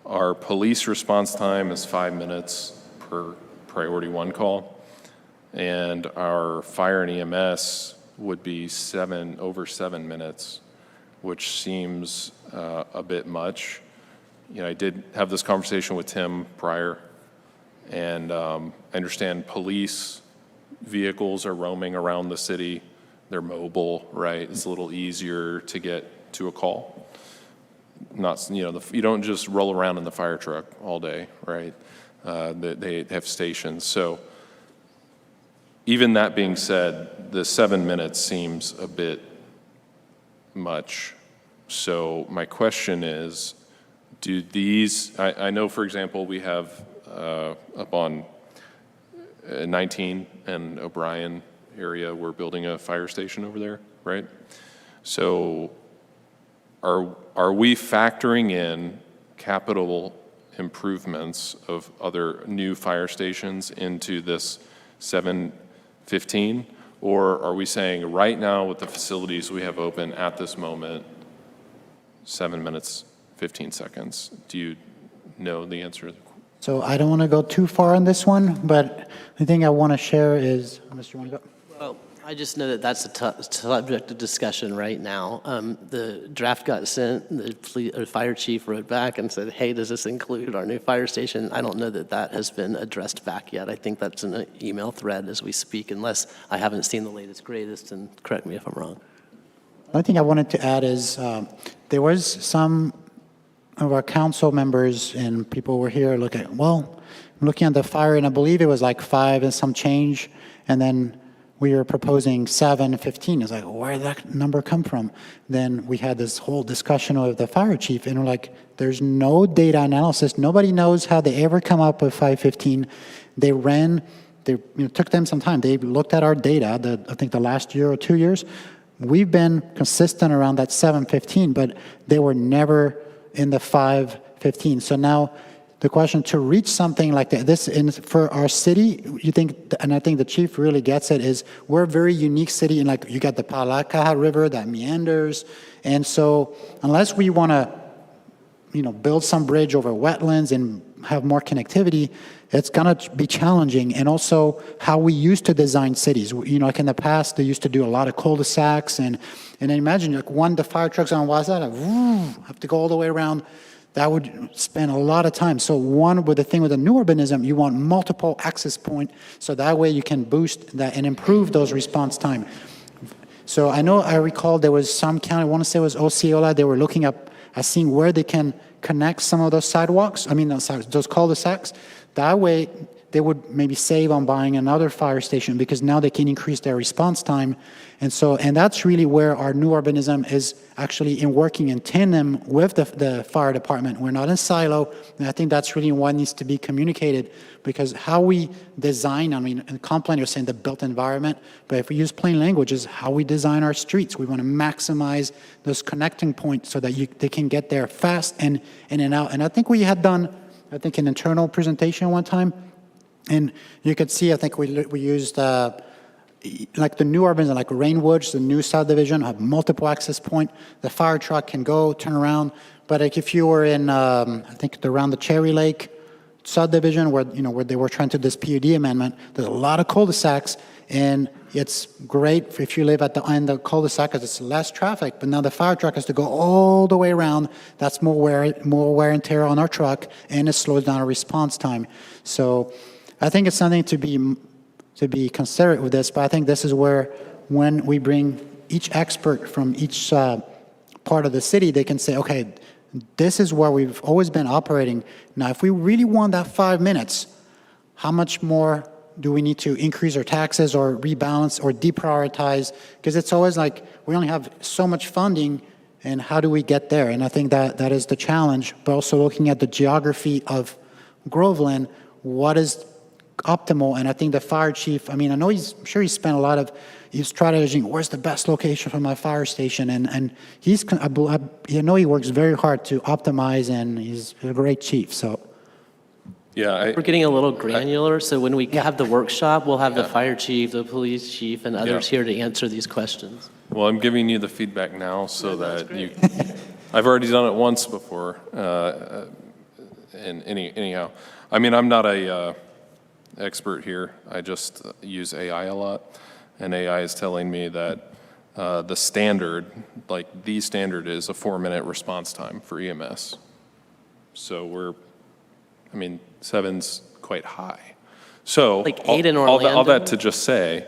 Our police response time is 5 minutes per priority 1 call, and our fire and EMS would be over 7 minutes, which seems a bit much. I did have this conversation with Tim prior, and I understand police vehicles are roaming around the city. They're mobile, right? It's a little easier to get to a call. You don't just roll around in the fire truck all day, right? They have stations. So even that being said, the 7 minutes seems a bit much. So my question is, do these, I know, for example, we have up on 19 and O'Brien area, we're building a fire station over there, right? So are we factoring in capital improvements of other new fire stations into this 715? Or are we saying right now with the facilities we have open at this moment, 7 minutes, 15 seconds? Do you know the answer So I don't want to go too far on this one, but the thing I want to share is, Mr. You want to go? Well, I just know that that's a subject of discussion right now. The draft got sent, the fire chief wrote back and said, hey, does this include our new fire station? I don't know that that has been addressed back yet. I think that's in an email thread as we speak, unless I haven't seen the latest, greatest, and correct me if I'm wrong. One thing I wanted to add is there was some of our council members and people were here looking at, well, I'm looking at the fire, and I believe it was like 5 and some change, and then we were proposing 715. It's like, where did that number come from? Then we had this whole discussion with the fire chief, and we're like, there's no data analysis. Nobody knows how they ever come up with 515. They took them some time. They looked at our data, I think the last year or 2 years. We've been consistent around that 715, but they were never in the 515. So now the question to reach something like that, for our city, you think, and I think the chief really gets it, is we're a very unique city, and like you got the Palakaha River that meanders, and so unless we want to, build some bridge over wetlands and have more connectivity, it's going to be challenging. And also how we used to design cities. Like in the past, they used to do a lot of cul-de-sacs, and imagine like the fire trucks on Wazada, have to go all the way around. That would spend a lot of time. So with the thing with the new urbanism, you want multiple access points, so that way you can boost that and improve those response time. So I recall there was some county, I want to say it was Osceola, they were looking at seeing where they can connect some of those sidewalks, those cul-de-sacs. That way, they would maybe save on buying another fire station because now they can increase their response time. And that's really where our new urbanism is actually working in tandem with the fire department. We're not in silo, and I think that's really what needs to be communicated, because how we design, in complaint you're saying the built environment, but if we use plain language, is how we design our streets. We want to maximize those connecting points so that they can get there fast and in and out. And I think we had done, an internal presentation one time, and you could see, I think we used like the new urban, like Rainwoods, the new subdivision, have multiple access point. The fire truck can go, turn around. But like if you were in, I think around the Cherry Lake subdivision where they were trying to do this PUD amendment, there's a lot of cul-de-sacs, and it's great if you live at the end of the cul-de-sac because it's less traffic, but now the fire truck has to go all the way around. That's more wear and tear on our truck, and it slows down our response time. So I think it's something to be considerate with this, but I think this is where, when we bring each expert from each part of the city, they can say, okay, this is where we've always been operating. Now, if we really want that 5 minutes, how much more do we need to increase our taxes or rebalance or deprioritize? Because it's always like we only have so much funding, and how do we get there? And I think that is the challenge, but also looking at the geography of Groveland, what is optimal? And I think the fire chief, I'm sure he spent a lot of, he's strategizing, where's the best location for my fire station? And I know he works very hard to optimize, and he's a great chief, so. Yeah, We're getting a little granular, so when we have the workshop, we'll have the fire chief, the police chief, and others here to answer these questions. well, I'm giving you the feedback now so that you, I've already done it once before, and anyhow. I'm not a expert here. I just use AI a lot, and AI is telling me that the standard is a 4-minute response time for EMS. So 7's quite high. So Like 8 in all that Orlando? to just say,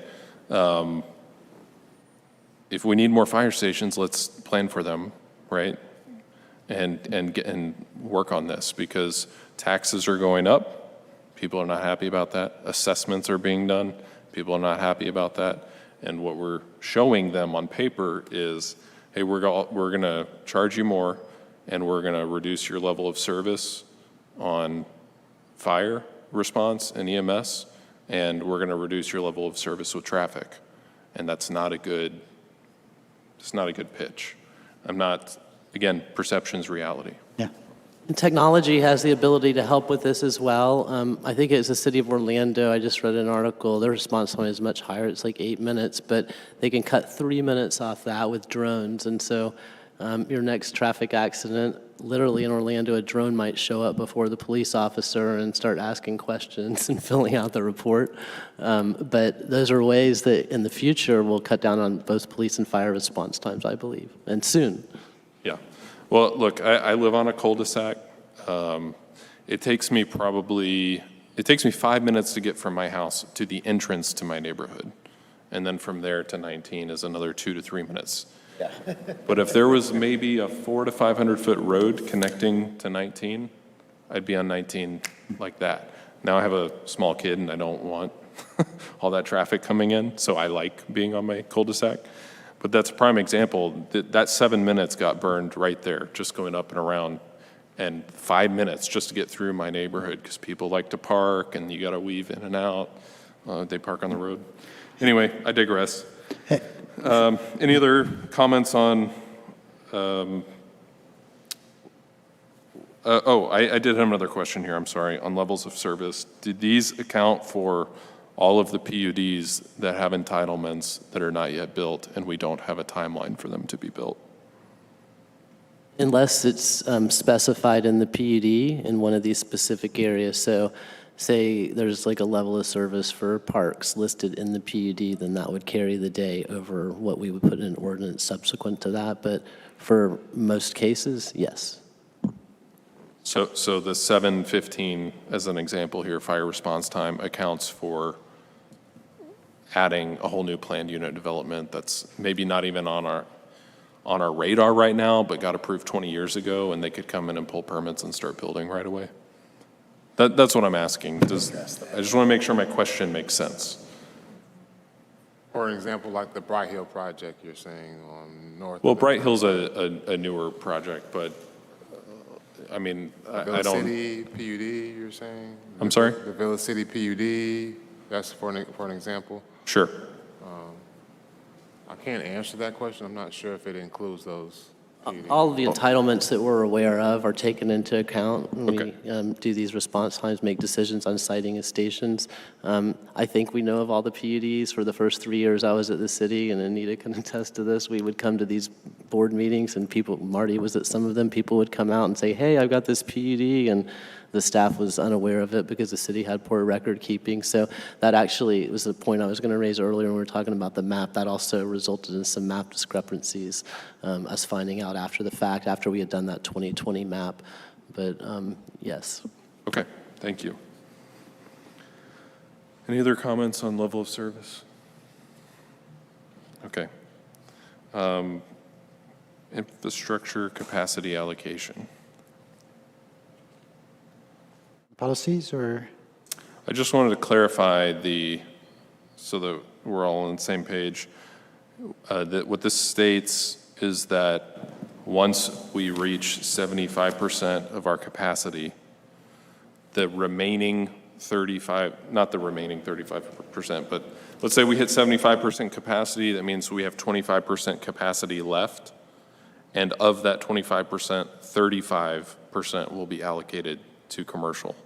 if we need more fire stations, let's plan for them, right? And work on this, because taxes are going up. People are not happy about that. Assessments are being done. People are not happy about that. And what we're showing them on paper is, hey, we're going to charge you more, and we're going to reduce your level of service on fire response and EMS, and we're going to reduce your level of service with traffic. And that's not a good, it's not a good pitch. Again, perception's reality. Yeah. And technology has the ability to help with this as well. I think it's the city of Orlando. I just read an article. Their response time is much higher. It's like 8 minutes, but they can cut 3 minutes off that with drones. And so Your next traffic accident, literally in Orlando, a drone might show up before the police officer and start asking questions and filling out the report. But those are ways that in the future will cut down on both police and fire response times, I believe, and soon. Yeah. Well, look, I live on a cul-de-sac. It takes me 5 minutes to get from my house to the entrance to my neighborhood. And then from there to 19 is another 2 to 3 minutes. But if there was maybe a 400 to 500 foot road connecting to 19, I'd be on 19 like that. Now I have a small kid and I don't want all that traffic coming in, so I like being on my cul-de-sac. But that's a prime example. That 7 minutes got burned right there, just going up and around, and 5 minutes just to get through my neighborhood because people like to park and you got to weave in and out. They park on the road. Anyway, I digress. Any other comments on, I did have another question here, I'm sorry, on levels of service. Did these account for all of the PUDs that have entitlements that are not yet built and we don't have a timeline for them to be built? Unless it's specified in the PUD in one of these specific areas. So say there's like a level of service for parks listed in the PUD, then that would carry the day over what we would put in an ordinance subsequent to that. But for most cases, yes. So the 715, as an example here, fire response time accounts for adding a whole new planned unit development that's maybe not even on our radar right now, but got approved 20 years ago, and they could come in and pull permits and start building right away. That's what I'm asking. I just want to make sure my question makes sense. For an example, like the Bright Hill project you're saying on North. Well, Bright Hill's a newer project, but I mean, I Village don't. City PUD, you're saying? I'm sorry? The Village City PUD, that's for an example. Sure. I can't answer that question. I'm not sure if it includes those PUDs. All of the entitlements that we're aware of are taken into account when Okay. we do these response times, make decisions on siting of stations. I think we know of all the PUDs. For the first 3 years I was at the city, and Anita can attest to this, we would come to these board meetings and people, Marty was at some of them, people would come out and say, hey, I've got this PUD, and the staff was unaware of it because the city had poor record keeping. So that actually was the point I was going to raise earlier when we were talking about the map. That also resulted in some map discrepancies, us finding out after the fact, after we had done that 2020 map. But yes. Okay, thank you. Any other comments on level of service? Okay. Infrastructure capacity allocation. Policies or? I just wanted to clarify so that we're all on the same page, that what this states is that once we reach 75% of our capacity, the remaining 35%, but let's say we hit 75% capacity, that means we have 25% capacity left, and of that 25%, 35% will be allocated to commercial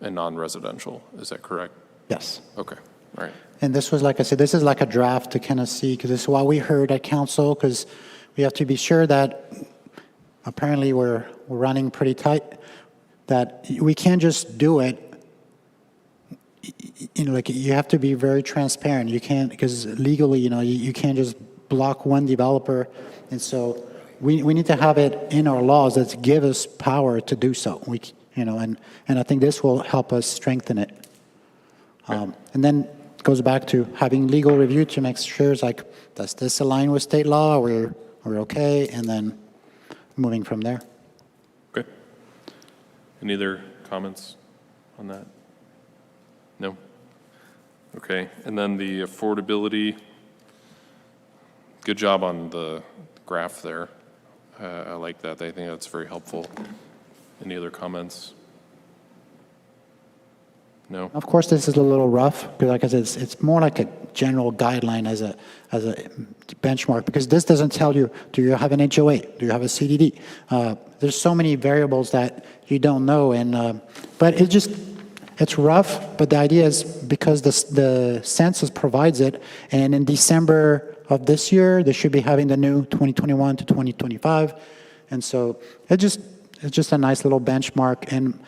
and non-residential. Is that correct? Yes. Okay, all right. And this was, like I said, this is like a draft to kind of see, because this is what we heard at council, because we have to be sure that apparently we're running pretty tight, that we can't just do it. You know, like you have to be very transparent. You can't, because legally, you can't just block one developer. And so we need to have it in our laws that give us power to do so. And I think this will help us strengthen it. And then it goes back to having legal review to make sure it's like, does this align with state law? We're okay, and then moving from there. Okay. Any other comments on that? No? Okay, and then the affordability, good job on the graph there. I like that. I think that's very helpful. Any other comments? No? Of course, this is a little rough, because like I said, it's more like a general guideline as a benchmark, because this doesn't tell you, do you have an HOA? Do you have a CDD? There's so many variables that you don't know, and but it's rough, but the idea is because the census provides it, and in December of this year. They should be having the new 2021 to 2025. And so it's just a nice little benchmark. And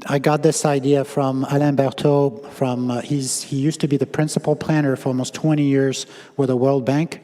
I got this idea from Alain Berthaud. He used to be the principal planner for almost 20 years with the World Bank,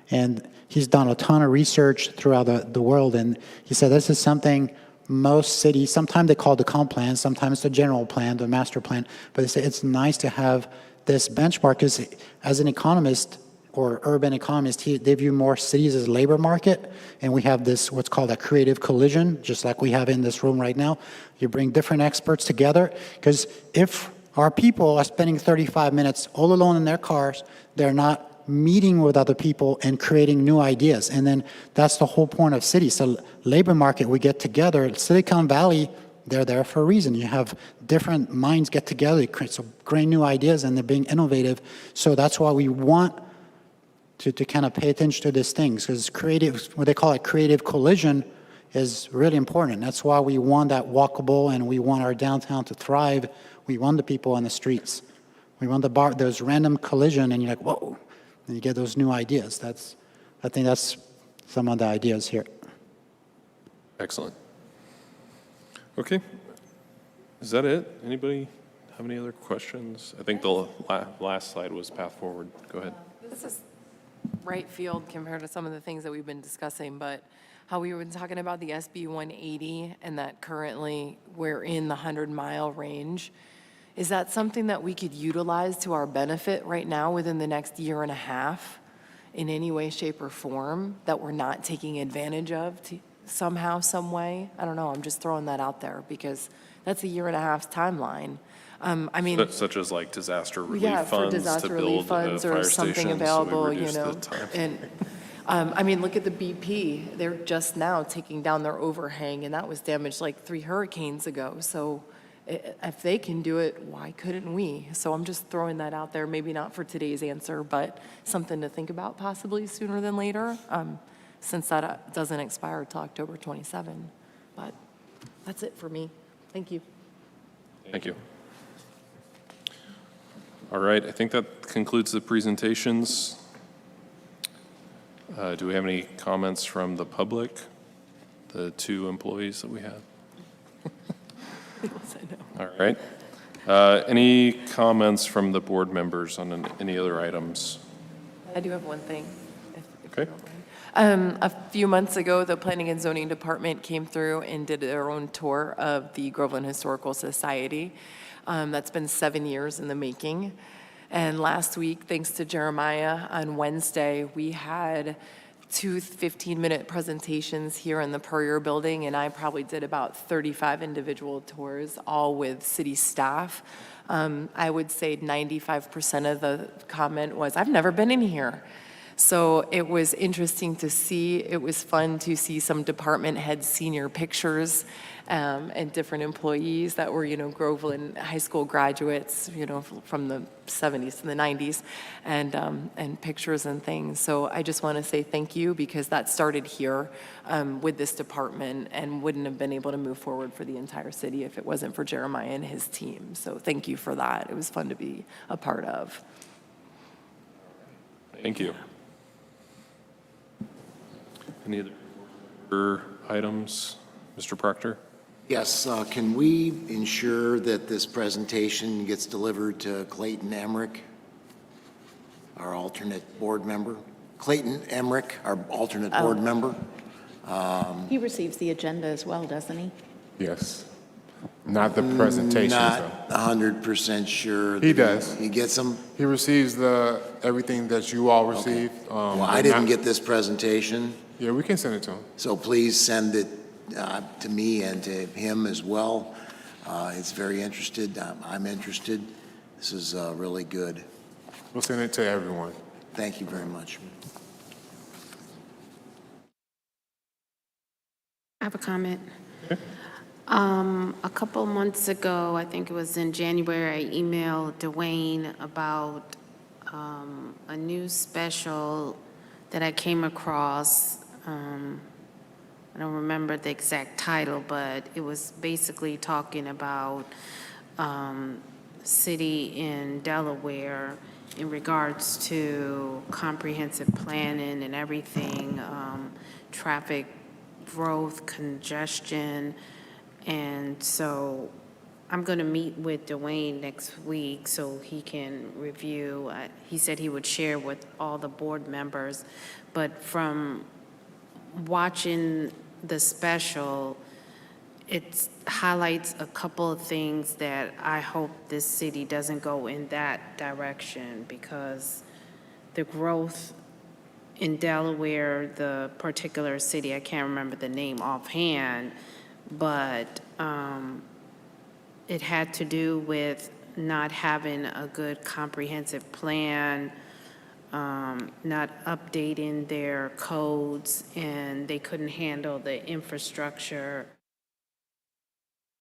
and he's done a ton of research throughout the world. And he said this is something most cities, sometimes they call it the comp plan, sometimes the general plan, the master plan, but they say it's nice to have this benchmark because as an economist or urban economist, they view more cities as a labor market, and we have this what's called a creative collision, just like we have in this room right now. You bring different experts together, because if our people are spending 35 minutes all alone in their cars, they're not meeting with other people and creating new ideas. And then that's the whole point of cities. So labor market, we get together. Silicon Valley, they're there for a reason. You have different minds get together, they create some great new ideas, and they're being innovative. So that's why we want to kind of pay attention to these things, because creative, what they call a creative collision, is really important. That's why we want that walkable, and we want our downtown to thrive. We want the people on the streets. We want those random collision, and you're like, whoa, and you get those new ideas. I think that's some of the ideas here. Excellent. Okay. Is that it? Anybody have any other questions? I think the last slide was path forward. Go ahead. This is right field compared to some of the things that we've been discussing, but how we were talking about the SB 180 and that currently we're in the 100-mile range. Is that something that we could utilize to our benefit right now within the next year and a half in any way, shape, or form that we're not taking advantage of somehow, some way? I don't know. I'm just throwing that out there because that's a year and a half's timeline. I mean, such as like disaster relief yeah, funds for disaster to relief build funds fire or something stations, available, so we you reduce know. the time. And I mean, look at the BP. They're just now taking down their overhang, and that was damaged like 3 hurricanes ago. So if they can do it, why couldn't we? So I'm just throwing that out there. Maybe not for today's answer, but something to think about possibly sooner than later, since that doesn't expire until October 27. But that's it for me. Thank you. Thank you. All right, I think that concludes the presentations. Do we have any comments from the public, the 2 employees that we have? All right. Any comments from the board members on any other items? I do have one thing. if Okay. A few months ago, the Planning and Zoning Department came through and did their own tour of the Groveland Historical Society. That's been 7 years in the making. And last week, thanks to Jeremiah, on Wednesday, we had 2 15-minute presentations here in the Purrier Building, and I probably did about 35 individual tours, all with city staff. I would say 95% of the comment was, I've never been in here. So it was interesting to see. It was fun to see some department head senior pictures and different employees that were, Groveland High School graduates, from the 70s to the 90s, and pictures and things. So I just want to say thank you, because that started here with this department and wouldn't have been able to move forward for the entire city if it wasn't for Jeremiah and his team. So thank you for that. It was fun to be a part of. Thank you. Any other items? Mr. Proctor? Yes, can we ensure that this presentation gets delivered to Clayton Emmerich, our alternate board member? Clayton Emmerich, our alternate board member? He receives the agenda as well, doesn't he? Yes. Not the presentations, Not though. 100% sure. He that does. He gets them? He receives everything that you all receive. Well, I didn't get this presentation, Yeah, we can send it to him. so please send it to me and to him as well. It's very interested. I'm interested. This is really good. We'll send it to everyone. Thank you very much. I have a comment. A couple months ago, I think it was in January, I emailed Dwayne about a new special that I came across. I don't remember the exact title, but it was basically talking about city in Delaware in regards to comprehensive planning and everything, traffic growth, congestion. And so I'm going to meet with Dwayne next week so he can review. He said he would share with all the board members. But from watching the special, it highlights a couple of things that I hope this city doesn't go in that direction, because the growth in Delaware, the particular city, I can't remember the name offhand, but it had to do with not having a good comprehensive plan, not updating their codes, and they couldn't handle the infrastructure,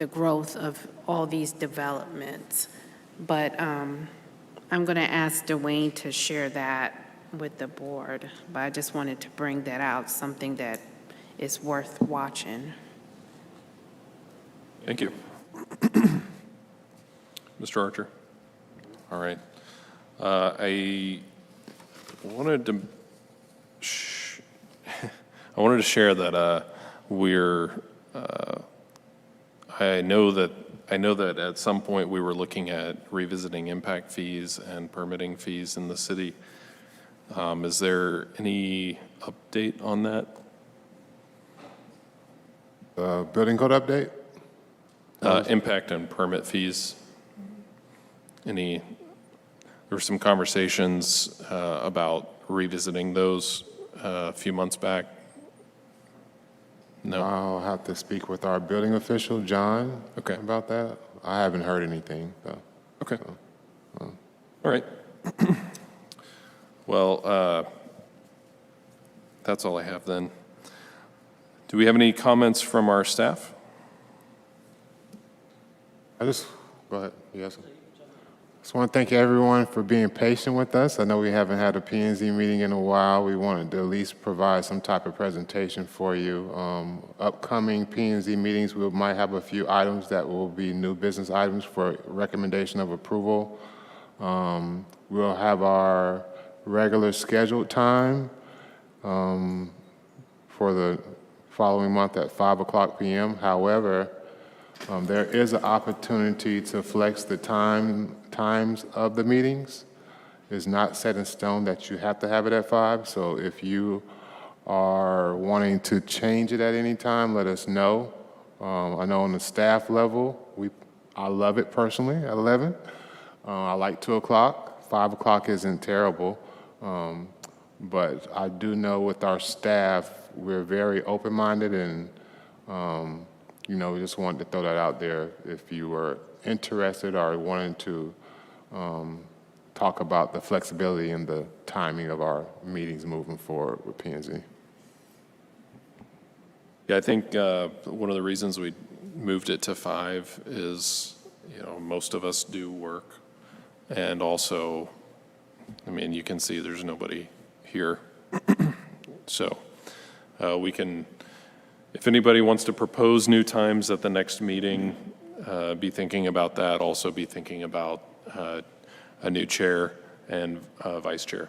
the growth of all these developments. But I'm going to ask Dwayne to share that with the board, but I just wanted to bring that out, something that is worth watching. Thank you. Mr. Archer? All right. I wanted to share that I know that at some point we were looking at revisiting impact fees and permitting fees in the city. Is there any update on that? Building code update? Impact and permit fees. There were some conversations about revisiting those a few months back. No? I'll have to speak with our building official, John, Okay. about that. I haven't heard anything, though. Okay. All right. Well, that's all I have then. Do we have any comments from our staff? Go ahead, yes. Just want to thank everyone for being patient with us. I know we haven't had a P&Z meeting in a while. We wanted to at least provide some type of presentation for you. Upcoming P&Z meetings, we might have a few items that will be new business items for recommendation of approval. We'll have our regular scheduled time for the following month at 5:00 p.m. However, there is an opportunity to flex the times of the meetings. It's not set in stone that you have to have it at 5. So if you are wanting to change it at any time, let us know. I know on the staff level, I love it personally at 11. I like 2 o'clock. 5 o'clock isn't terrible. But I do know with our staff, we're very open-minded, and we just wanted to throw that out there if you were interested or wanted to talk about the flexibility and the timing of our meetings moving forward with P&Z. Yeah, I think one of the reasons we moved it to 5 is, most of us do work. And also, you can see there's nobody here. So we can, if anybody wants to propose new times at the next meeting, be thinking about that. Also be thinking about a new chair and vice chair.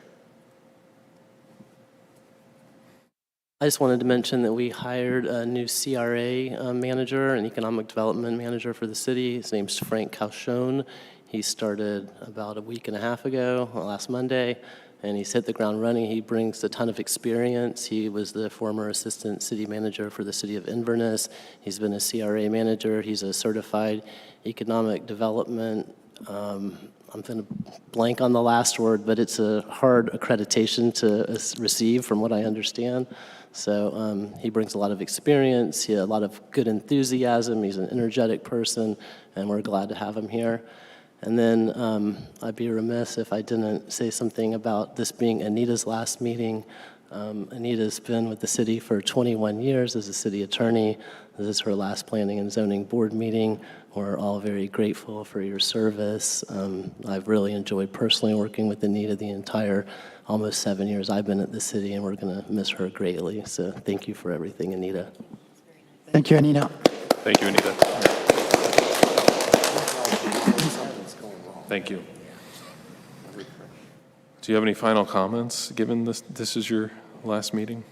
I just wanted to mention that we hired a new CRA manager, an economic development manager for the city. His name's Frank Calshone. He started about a week and a half ago, last Monday, and he's hit the ground running. He brings a ton of experience. He was the former assistant city manager for the city of Inverness. He's been a CRA manager. He's a certified economic development. I'm going to blank on the last word, but it's a hard accreditation to receive from what I understand. So he brings a lot of experience, he had a lot of good enthusiasm. He's an energetic person, and we're glad to have him here. And then I'd be remiss if I didn't say something about this being Anita's last meeting. Anita's been with the city for 21 years as a city attorney. This is her last planning and zoning board meeting. We're all very grateful for your service. I've really enjoyed personally working with Anita the entire almost 7 years I've been at the city, and we're going to miss her greatly. So thank you for everything, Anita. Thank you, Anita. Thank you, Anita. Thank you. Do you have any final comments, given this is your last meeting?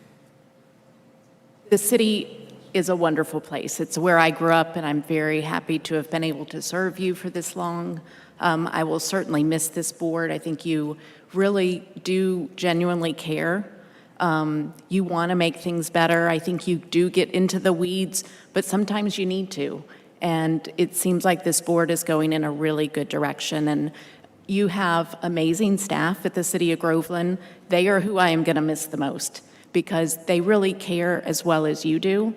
The city is a wonderful place. It's where I grew up, and I'm very happy to have been able to serve you for this long. I will certainly miss this board. I think you really do genuinely care. You want to make things better. I think you do get into the weeds, but sometimes you need to. And it seems like this board is going in a really good direction. And you have amazing staff at the City of Groveland. They are who I am going to miss the most because they really care as well as you do.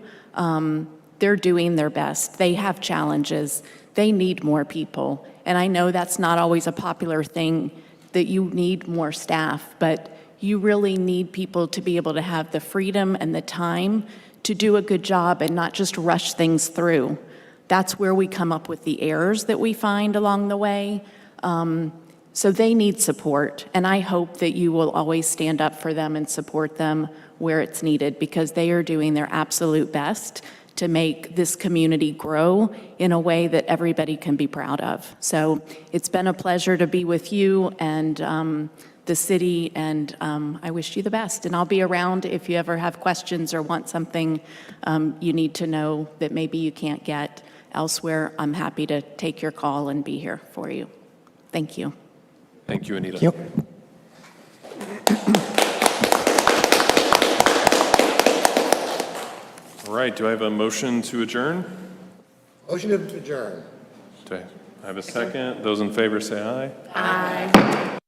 They're doing their best. They have challenges. They need more people. And I know that's not always a popular thing, that you need more staff, but you really need people to be able to have the freedom and the time to do a good job and not just rush things through. That's where we come up with the errors that we find along the way. So they need support, and I hope that you will always stand up for them and support them where it's needed, because they are doing their absolute best to make this community grow in a way that everybody can be proud of. So it's been a pleasure to be with you and the city, and I wish you the best. And I'll be around if you ever have questions or want something you need to know that maybe you can't get elsewhere. I'm happy to take your call and be here for you. Thank you. Thank you, Anita. Yep. All right, do I have a motion to adjourn? Motion to adjourn. Do I have a second? Those in favor say aye. Aye.